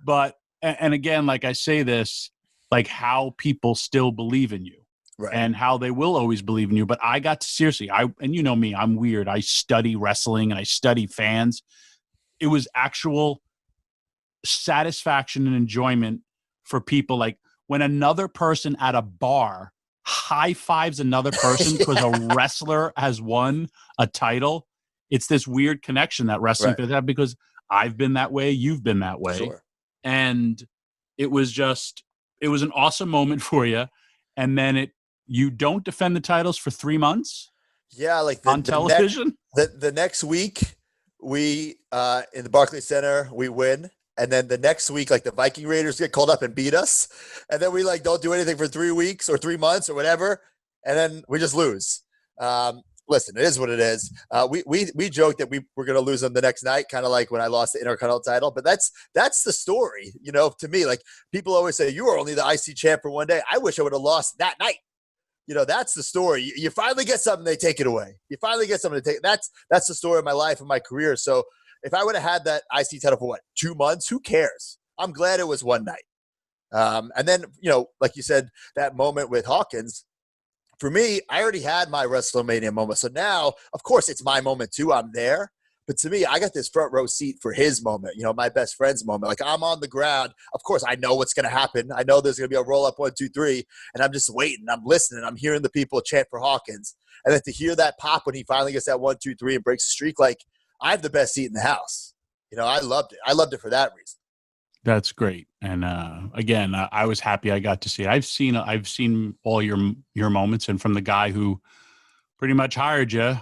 But, and again, like I say this, like how people still believe in you. Right. And how they will always believe in you. But I got to seriously, and you know me, I'm weird. I study wrestling and I study fans. It was actual satisfaction and enjoyment for people. Like when another person at a bar high fives another person because a wrestler has won a title, it's this weird connection that wrestling fans have, because I've been that way, you've been that way. Sure. And it was an awesome moment for you. And then you don't defend the titles for 3 months. Yeah, like on television. The next week, we in the Barclays Center, we win, and then the next week, like the Viking Raiders get called up and beat us, and then we like don't do anything for 3 weeks or 3 months or whatever, and then we just lose. Listen, it is what it is. We joked that we were going to lose them the next night, kind of like when I lost the Intercontinental title. But that's the story, you know. To me, like people always say, you were only the IC champ for one day. I wish I would have lost that night. You know, that's the story. You finally get something, they take it away. You finally get something to take. That's the story of my life and my career. So if I would have had that IC title for 2 months, who cares? I'm glad it was one night. And then, you know, like you said, that moment with Hawkins, for me, I already had my WrestleMania moment. So now, of course, it's my moment too. I'm there. But to me, I got this front row seat for his moment, you know, my best friend's moment. Like I'm on the ground. Of course, I know what's going to happen. I know there's going to be a roll up 1, 2, 3. And I'm just waiting. I'm listening. I'm hearing the people chant for Hawkins. And then to hear that pop when he finally gets that 1, 2, 3 and breaks the streak, like I have the best seat in the house. You know, I loved it. I loved it for that reason. That's great. And again, I was happy I got to see it. I've seen all your moments, and from the guy who pretty much hired you,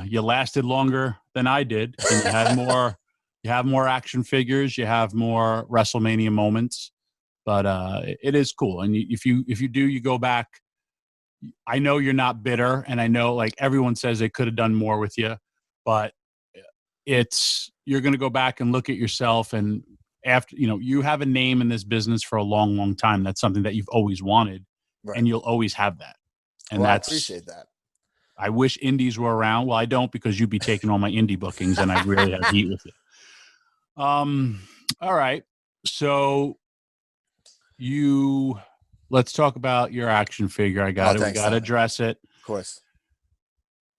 you lasted longer than I did. And you have more action figures, you have more WrestleMania moments. But it is cool. And if you do, you go back. I know you're not bitter, and I know like everyone says they could have done more with you, but you're going to go back and look at yourself, and after, you know, you have a name in this business for a long, long time. That's something that you've always wanted, and you'll always have that. And I appreciate that. I wish indies were around. Well, I don't, because you'd be taking all my indie bookings, and I'd really have heat with it. All right. So let's talk about your action figure. We got to address it. Of course.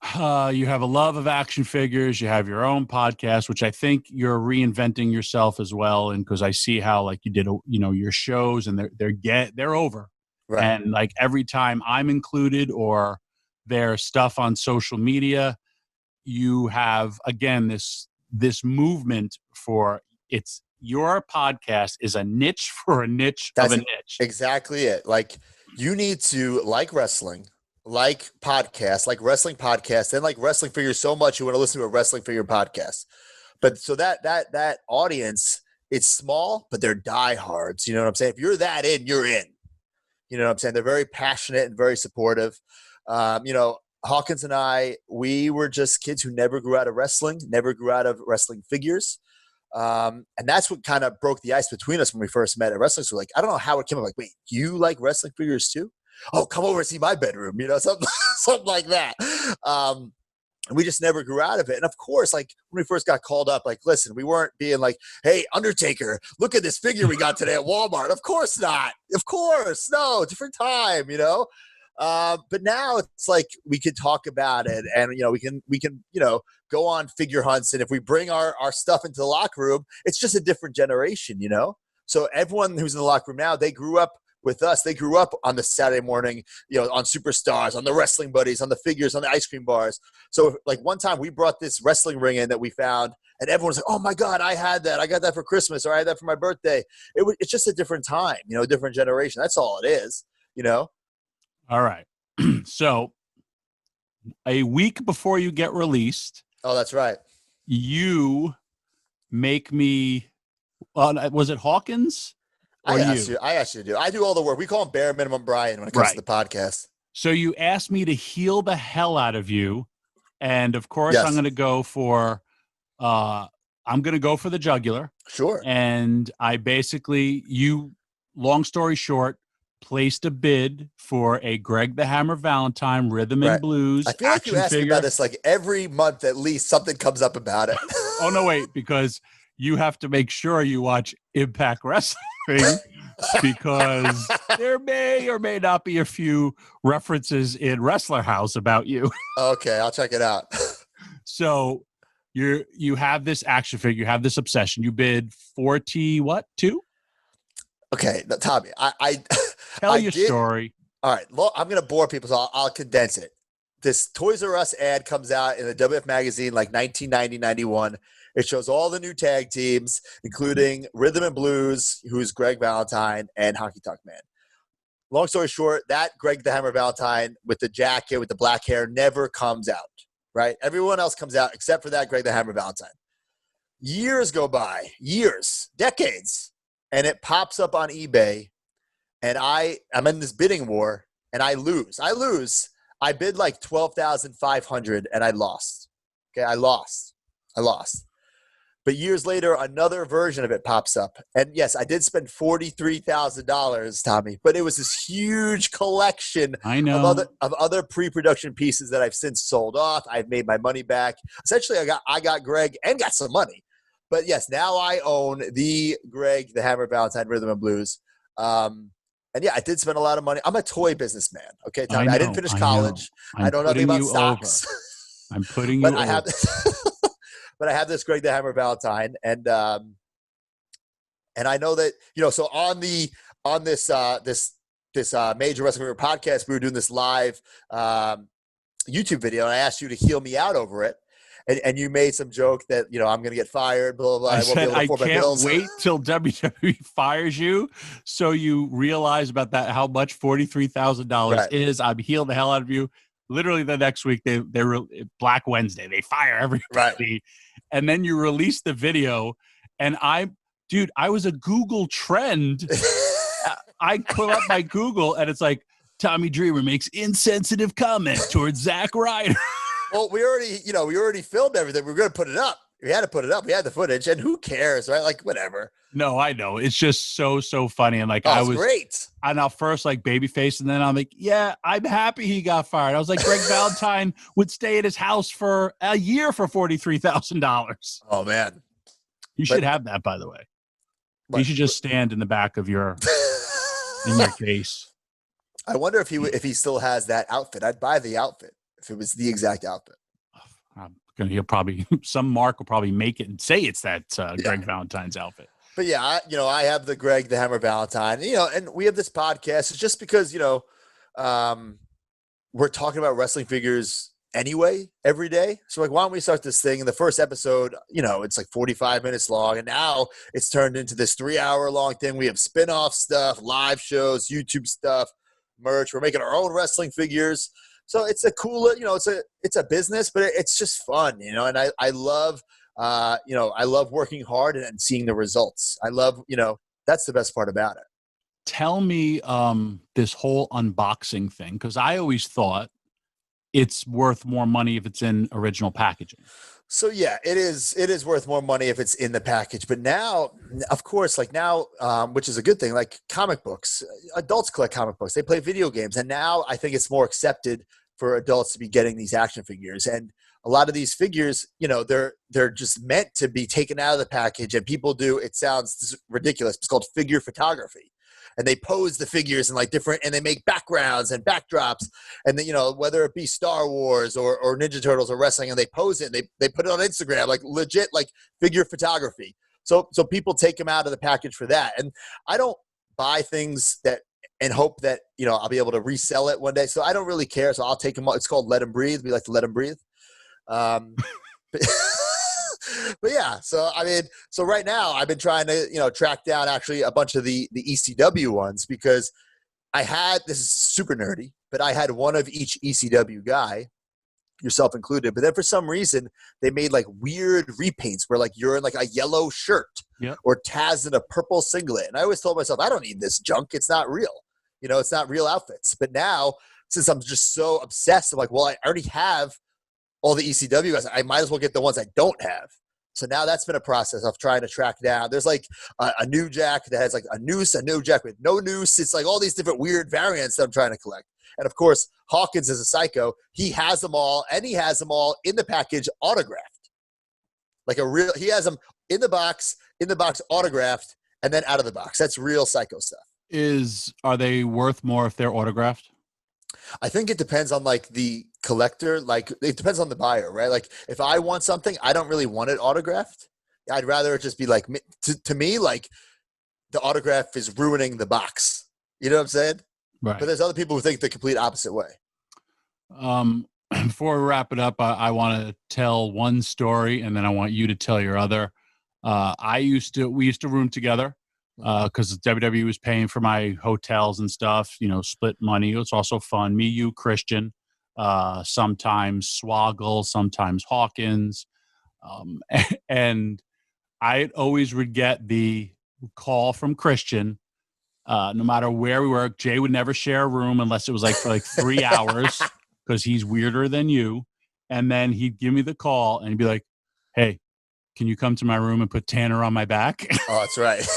You have a love of action figures. You have your own podcast, which I think you're reinventing yourself as well. And because I see how like you did, you know, your shows, and they're over. Right. And like every time I'm included or there's stuff on social media, you have, again, this movement for your podcast is a niche for a niche of a niche. Exactly it. Like you need to like wrestling, like podcasts, like wrestling podcasts, and like wrestling figures so much you want to listen to a wrestling figure podcast. But so that audience, it's small, but they're diehards. You know what I'm saying? If you're that in, you're in. You know what I'm saying? They're very passionate and very supportive. You know, Hawkins and I, we were just kids who never grew out of wrestling, never grew out of wrestling figures. And that's what kind of broke the ice between us when we first met at wrestling school. Like, I don't know how it came up. Like, wait, you like wrestling figures too? Oh, come over and see my bedroom, you know, something like that. And we just never grew out of it. And of course, like when we first got called up, like, listen, we weren't being like, hey, Undertaker, look at this figure we got today at Walmart. Of course not. Of course. No, different time, you know? But now it's like we can talk about it, and, you know, we can, you know, go on figure hunts. And if we bring our stuff into the locker room, it's just a different generation, you know? So everyone who's in the locker room now, they grew up with us. They grew up on the Saturday morning, you know, on Superstars, on the Wrestling Buddies, on the figures, on the ice cream bars. So like one time we brought this wrestling ring in that we found, and everyone was like, oh my God, I had that. I got that for Christmas, or I had that for my birthday. It's just a different time, you know, a different generation. That's all it is, you know? All right. So a week before you get released. Oh, that's right. You make me, was it Hawkins? I asked you to do. I do all the work. We call him bare minimum Brian when it comes to the podcast. So you asked me to heal the hell out of you. And of course, I'm going to go for the jugular. Sure. And I basically, long story short, placed a bid for a Greg the Hammer Valentine Rhythm and Right. Blues I feel like you action ask me figure. about this like every month at least. Something comes up about it. Oh, no, wait, because you have to make sure you watch Impact Wrestling because there may or may not be a few references in Wrestler House about you. Okay, I'll check it out. So you have this action figure, you have this obsession. You bid 40 what? 2? Okay, now, Tommy, I Tell I your did- story. All right, well, I'm going to bore people, so I'll condense it. This Toys R Us ad comes out in the WF magazine like 1990, 91. It shows all the new tag teams, including Rhythm and Blues, who's Greg Valentine, and Honky Tonk Man. Long story short, that Greg the Hammer Valentine with the jacket, with the black hair, never comes out, right? Everyone else comes out except for that Greg the Hammer Valentine. Years go by, years, decades, and it pops up on eBay, and I'm in this bidding war, and I lose. I bid like $12,500 and I lost. Okay, I lost. But years later, another version of it pops up. And yes, I did spend $43,000, Tommy, but it was this huge collection I know. of other pre-production pieces that I've since sold off. I've made my money back. Essentially, I got Greg and got some money. But yes, now I own the Greg the Hammer Valentine Rhythm and Blues. And yeah, I did spend a lot of money. I'm a toy businessman. Okay, Tommy. I didn't finish college. I know nothing about stocks. I'm putting you but over. I have but I have this Greg the Hammer Valentine, and I know that, you know, so on this Major Wrestling podcast, we were doing this live YouTube video, and I asked you to heal me out over it. And you made some joke that, you know, I'm going to get fired, blah, blah, blah. I said, I can't wait till WWE fires you so you realize about that, how much $43,000 is. I'm healed the hell out of you. Literally the next week, they were Black Wednesday. They fire everybody. Right. And then you release the video. And I was a Google trend. I pull up my Google and it's like, Tommy Dreamer makes insensitive comment towards Zack Ryder. Well, we already filmed everything. We were going to put it up. We had to put it up. We had the footage, and who cares, right? Like, whatever. No, I know. It's just so funny. And like, I was great. And I'll first like babyface, and then I'm like, yeah, I'm happy he got fired. I was like, Greg Valentine would stay at his house for a year for $43,000. Oh man, you should have that, by the way. You should just stand in the back of your in your case. I wonder if he still has that outfit. I'd buy the outfit if it was the exact outfit. He'll probably, some Mark will probably make it and say it's that Greg Valentine's outfit. But yeah, I have the Greg the Hammer Valentine, and we have this podcast. It's just because, we're talking about wrestling figures anyway every day. So like, why don't we start this thing? In the first episode, it's like 45 minutes long, and now it's turned into this 3-hour long thing. We have spin-off stuff, live shows, YouTube stuff, merch. We're making our own wrestling figures. So it's a cool, it's a business, but it's just fun, and I love, I love working hard and seeing the results. I love, that's the best part about it. Tell me this whole unboxing thing, because I always thought it's worth more money if it's in original packaging. So yeah, it is worth more money if it's in the package. But now, of course, which is a good thing, like comic books, adults collect comic books, they play video games. And now I think it's more accepted for adults to be getting these action figures. And a lot of these figures, they're just meant to be taken out of the package, and people do, it sounds ridiculous, it's called figure photography. And they pose the figures in and they make backgrounds and backdrops. And then, whether it be Star Wars or Ninja Turtles or wrestling, and they pose it, and they put it on Instagram, like legit, like figure photography. So people take them out of the package for that. And I don't buy things and hope that, I'll be able to resell it one day. So I don't really care. So I'll take them. It's called Let Them Breathe. We like to let them breathe. But yeah, so right now I've been trying to, track down actually a bunch of the ECW ones, because this is super nerdy, but I had one of each ECW guy, yourself included. But then for some reason they made like weird repaints where like you're in like a yellow shirt, or Taz in a purple singlet. And I always told myself, I don't need this junk. It's not real. It's not real outfits. But now, since I'm just so obsessed, I'm like, well, I already have all the ECW guys. I might as well get the ones I don't have. So now that's been a process of trying to track down. There's like a new jack that has like a noose, a new jack with no noose. It's like all these different weird variants that I'm trying to collect. And of course, Hawkins is a psycho. He has them all, and he has them all in the package autographed. Like he has them in the box autographed, and then out of the box. That's real psycho stuff. Are they worth more if they're autographed? I think it depends on like the collector. Like it depends on the buyer, right? Like if I want something, I don't really want it autographed. I'd rather it just be like, to me, like the autograph is ruining the box. You know what I'm saying? Right. But there's other people who think the complete opposite way. Before we wrap it up, I want to tell one story, and then I want you to tell your other. We used to room together. Because WWE was paying for my hotels and stuff, split money. It was also fun. Me, you, Christian, sometimes Swoggle, sometimes Hawkins. And I always would get the call from Christian, no matter where we were. Jay would never share a room unless it was like for like 3 hours because he's weirder than you. And then he'd give me the call and he'd be like, hey, can you come to my room and put Tanner on my back? Oh, that's right.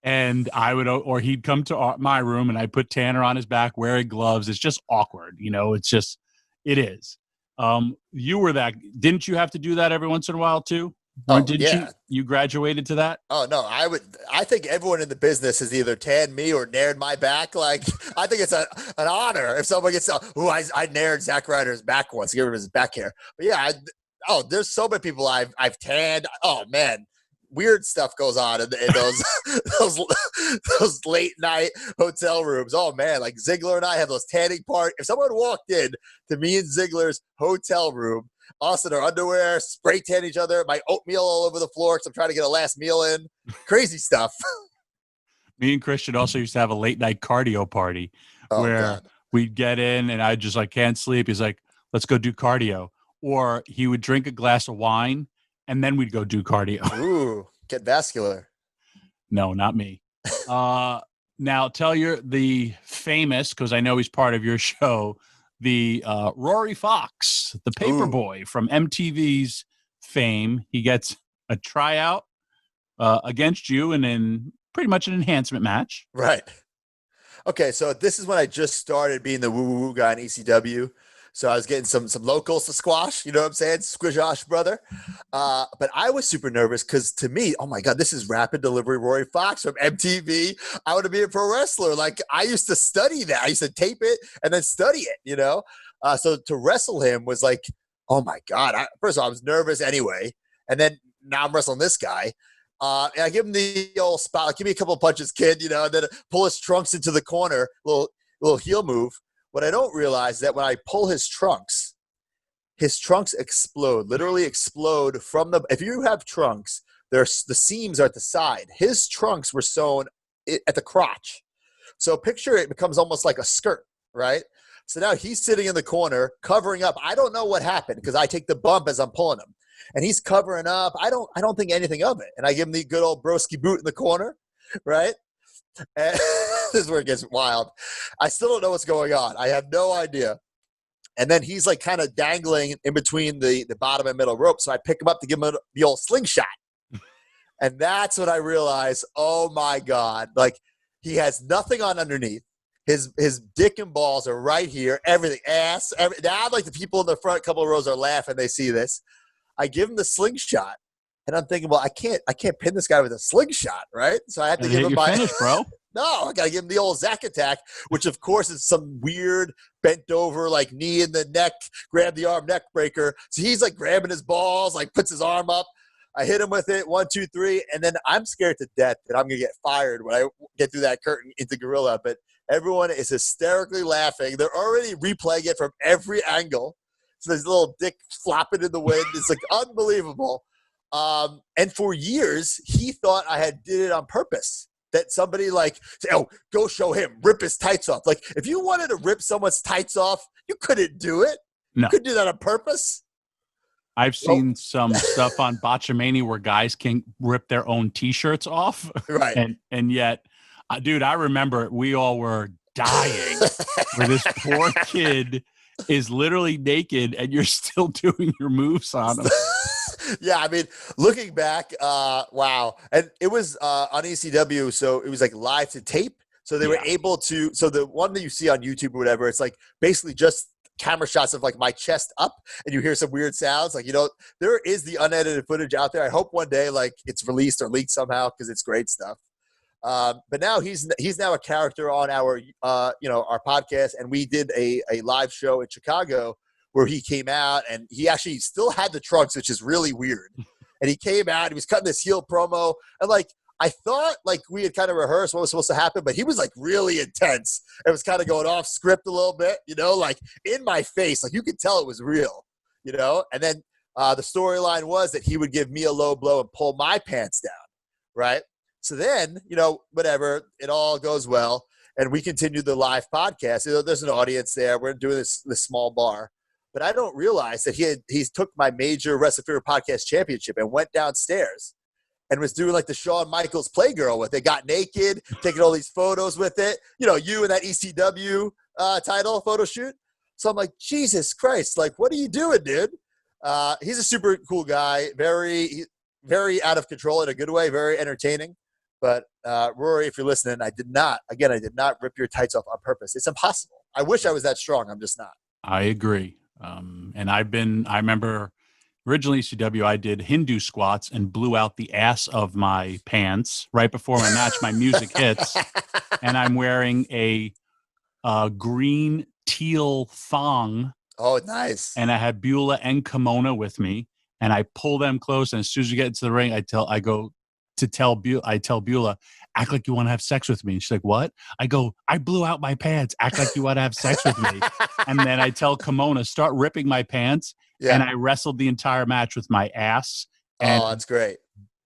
And or he'd come to my room and I'd put Tanner on his back wearing gloves. It's just awkward. It is. You were that. Didn't you have to do that every once in a while too? Or didn't you graduated to that? Oh no, I think everyone in the business has either tanned me or nared my back. Like I think it's an honor if someone gets, I nared Zack Ryder's back once, give him his back hair. But yeah, there's so many people I've tanned. Oh man, weird stuff goes on in those those late night hotel rooms. Oh man, like Ziggler and I have those tanning parties. If someone walked in to me and Ziggler's hotel room, us in our underwear, spray tan each other, my oatmeal all over the floor because I'm trying to get a last meal in. Crazy stuff. Me and Christian also used to have a late night cardio party where we'd get in and I just like can't sleep. He's like, let's go do cardio. Or he would drink a glass of wine and then we'd go do cardio. Ooh, get vascular. No, not me. Now tell the famous, because I know he's part of your show, the Rory Fox, the Paperboy from MTV's fame. He gets a tryout against you and in pretty much an enhancement match. Right. Okay, so this is when I just started being the woo-woo guy in ECW. So I was getting some locals to squash, you know what I'm saying? Squish-osh, brother. But I was super nervous because to me, oh my God, this is rapid delivery Rory Fox from MTV. I want to be a pro wrestler. Like I used to study that. I used to tape it and then study it, So to wrestle him was like, oh my God. First of all, I was nervous anyway. And then now I'm wrestling this guy. And I give him the old spot, like, give me a couple of punches, kid, and then pull his trunks into the corner, little heel move. What I don't realize is that when I pull his trunks explode, literally explode if you have trunks, the seams are at the side. His trunks were sewn at the crotch. So picture it becomes almost like a skirt, right? So now he's sitting in the corner covering up. I don't know what happened because I take the bump as I'm pulling him. And he's covering up. I don't think anything of it. And I give him the good old broski boot in the corner, right? And this is where it gets wild. I still don't know what's going on. I have no idea. And then he's like kind of dangling in between the bottom and middle rope. So I pick him up to give him the old slingshot. And that's when I realized, oh my God, like he has nothing on underneath. His dick and balls are right here. Everything, ass. Now like the people in the front couple of rows are laughing. They see this. I give him the slingshot. And I'm thinking, well, I can't pin this guy with a slingshot, right? So I have to give him my finish, bro. No, I got to give him the old Zack attack, which of course is some weird bent over, like knee in the neck, grab the arm neck breaker. So he's like grabbing his balls, like puts his arm up. I hit him with it, 1, 2, 3. And then I'm scared to death that I'm going to get fired when I get through that curtain into Gorilla. But everyone is hysterically laughing. They're already replaying it from every angle. So there's a little dick flopping in the wind. It's like unbelievable. And for years, he thought I did it on purpose. That somebody like, oh, go show him, rip his tights off. Like, if you wanted to rip someone's tights off, you couldn't do it. No. You couldn't do that on purpose. I've seen some stuff on Botchamania where guys can rip their own T-shirts off. Right. And yet, dude, I remember we all were dying where this poor kid is literally naked and you're still doing your moves on him. Yeah, I mean, looking back, wow. And it was on ECW, so it was like live to tape. So they were able to, so the one that you see on YouTube or whatever, it's like basically just camera shots of like my chest up and you hear some weird sounds. Like, there is the unedited footage out there. I hope one day like it's released or leaked somehow because it's great stuff. But now he's now a character on our our podcast, and we did a live show in Chicago where he came out and he actually still had the trunks, which is really weird. And he came out, he was cutting this heel promo, and like I thought like we had kind of rehearsed what was supposed to happen, but he was like really intense. It was kind of going off script a little bit, like in my face, like you could tell it was real, And then the storyline was that he would give me a low blow and pull my pants down, right? So then, whatever, it all goes well, and we continue the live podcast. There's an audience there. We're doing this small bar. But I don't realize that he took my major Wrestling Fever Podcast Championship and went downstairs and was doing like the Shawn Michaels Playgirl with it. Got naked, taking all these photos with it. You and that ECW title photo shoot. So I'm like, Jesus Christ, like, what are you doing, dude? He's a super cool guy, very, very out of control in a good way, very entertaining. But Rory, if you're listening, I did not rip your tights off on purpose. It's impossible. I wish I was that strong. I'm just not. I agree. And I remember originally CW, I did Hindu squats and blew out the ass of my pants right before my match. My music hits, and I'm wearing a green teal thong. Oh, nice. And I had Beulah and Kimona with me, and I pull them close. And as soon as we get into the ring, I tell Beulah, act like you want to have sex with me. And she's like, what? I go, I blew out my pants. Act like you want to have sex with me. And then I tell Kimona, start ripping my pants. Yeah. And I wrestled the entire match with my ass. And that's great.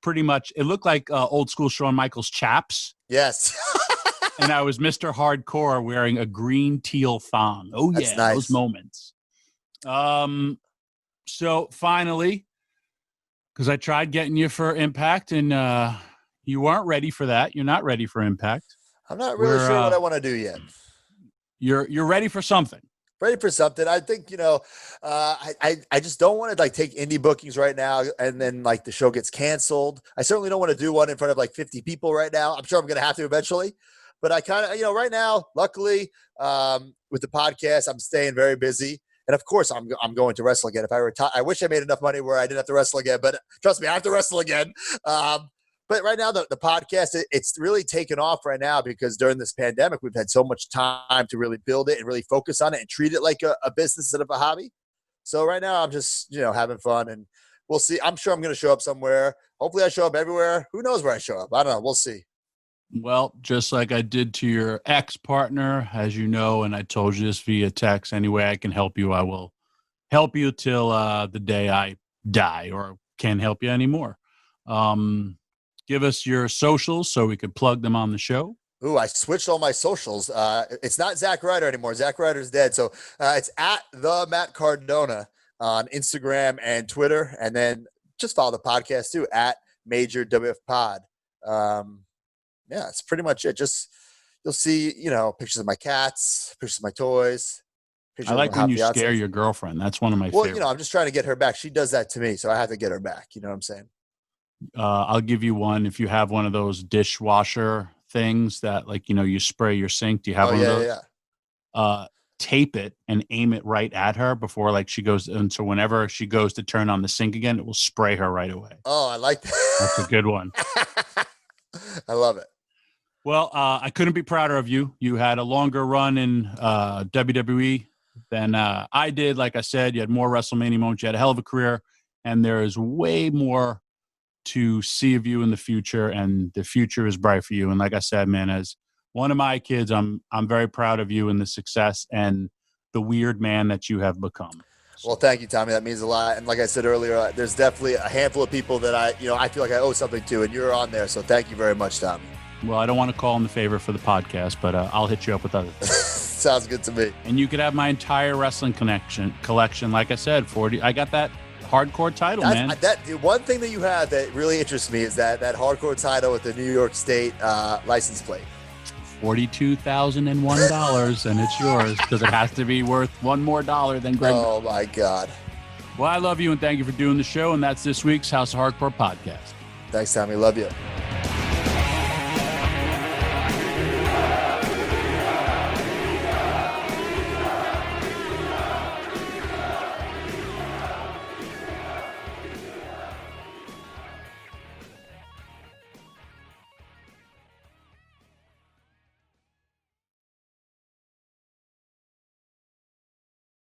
Pretty much, it looked like old school Shawn Michaels chaps. Yes. And I was Mr. Hardcore wearing a green teal thong. Oh, yeah, nice. Those moments. So finally, because I tried getting you for Impact, and you weren't ready for that. You're not ready for Impact. I'm not really sure what I want to do yet. You're ready for something. Ready for something. I think, I just don't want to like take indie bookings right now and then like the show gets canceled. I certainly don't want to do one in front of like 50 people right now. I'm sure I'm going to have to eventually. But I kind of, right now, luckily, with the podcast, I'm staying very busy. And of course, I'm going to wrestle again. If I retire, I wish I made enough money where I didn't have to wrestle again. But trust me, I have to wrestle again. But right now, the podcast, it's really taken off right now because during this pandemic, we've had so much time to really build it and really focus on it and treat it like a business instead of a hobby. So right now, I'm just, having fun, and we'll see. I'm sure I'm going to show up somewhere. Hopefully I show up everywhere. Who knows where I show up? I don't know. We'll see. Well, just like I did to your ex-partner, as you know, and I told you this via text, any way I can help you, I will help you till the day I die or can't help you anymore. Give us your socials so we could plug them on the show. Ooh, I switched all my socials. It's not Zack Ryder anymore. Zack Ryder's dead. So it's at the Matt Cardona on Instagram and Twitter. And then just follow the podcast too, at Major WF Pod. Yeah, it's pretty much it. Just you'll see, pictures of my cats, pictures of my toys. I like when you scare your girlfriend. That's one of my favorites. I'm just trying to get her back. She does that to me, so I have to get her back. You know what I'm saying? I'll give you one. If you have one of those dishwasher things that, like, you spray your sink. Do you have one of those? Yeah. Tape it and aim it right at her before, like, she goes. And so whenever she goes to turn on the sink again, it will spray her right away. Oh, I like that. That's a good one. I love it. Well, I couldn't be prouder of you. You had a longer run in WWE than I did. Like I said, you had more WrestleMania moments. You had a hell of a career, and there is way more to see of you in the future, and the future is bright for you. And like I said, man, as one of my kids, I'm very proud of you and the success and the weird man that you have become. Well, thank you, Tommy. That means a lot. And like I said earlier, there's definitely a handful of people that I feel like I owe something to, and you're on there. So thank you very much, Tommy. Well, I don't want to call in the favor for the podcast, but I'll hit you up with other things. Sounds good to me. And you could have my entire wrestling collection. Like I said, 40. I got that hardcore title, man. The one thing that you have that really interests me is that hardcore title with the New York State license plate. $42,001, and it's yours because it has to be worth one more dollar than Greg. Oh my God! Well, I love you and thank you for doing the show. And that's this week's House of Hardcore podcast. Thanks, Tommy. Love you.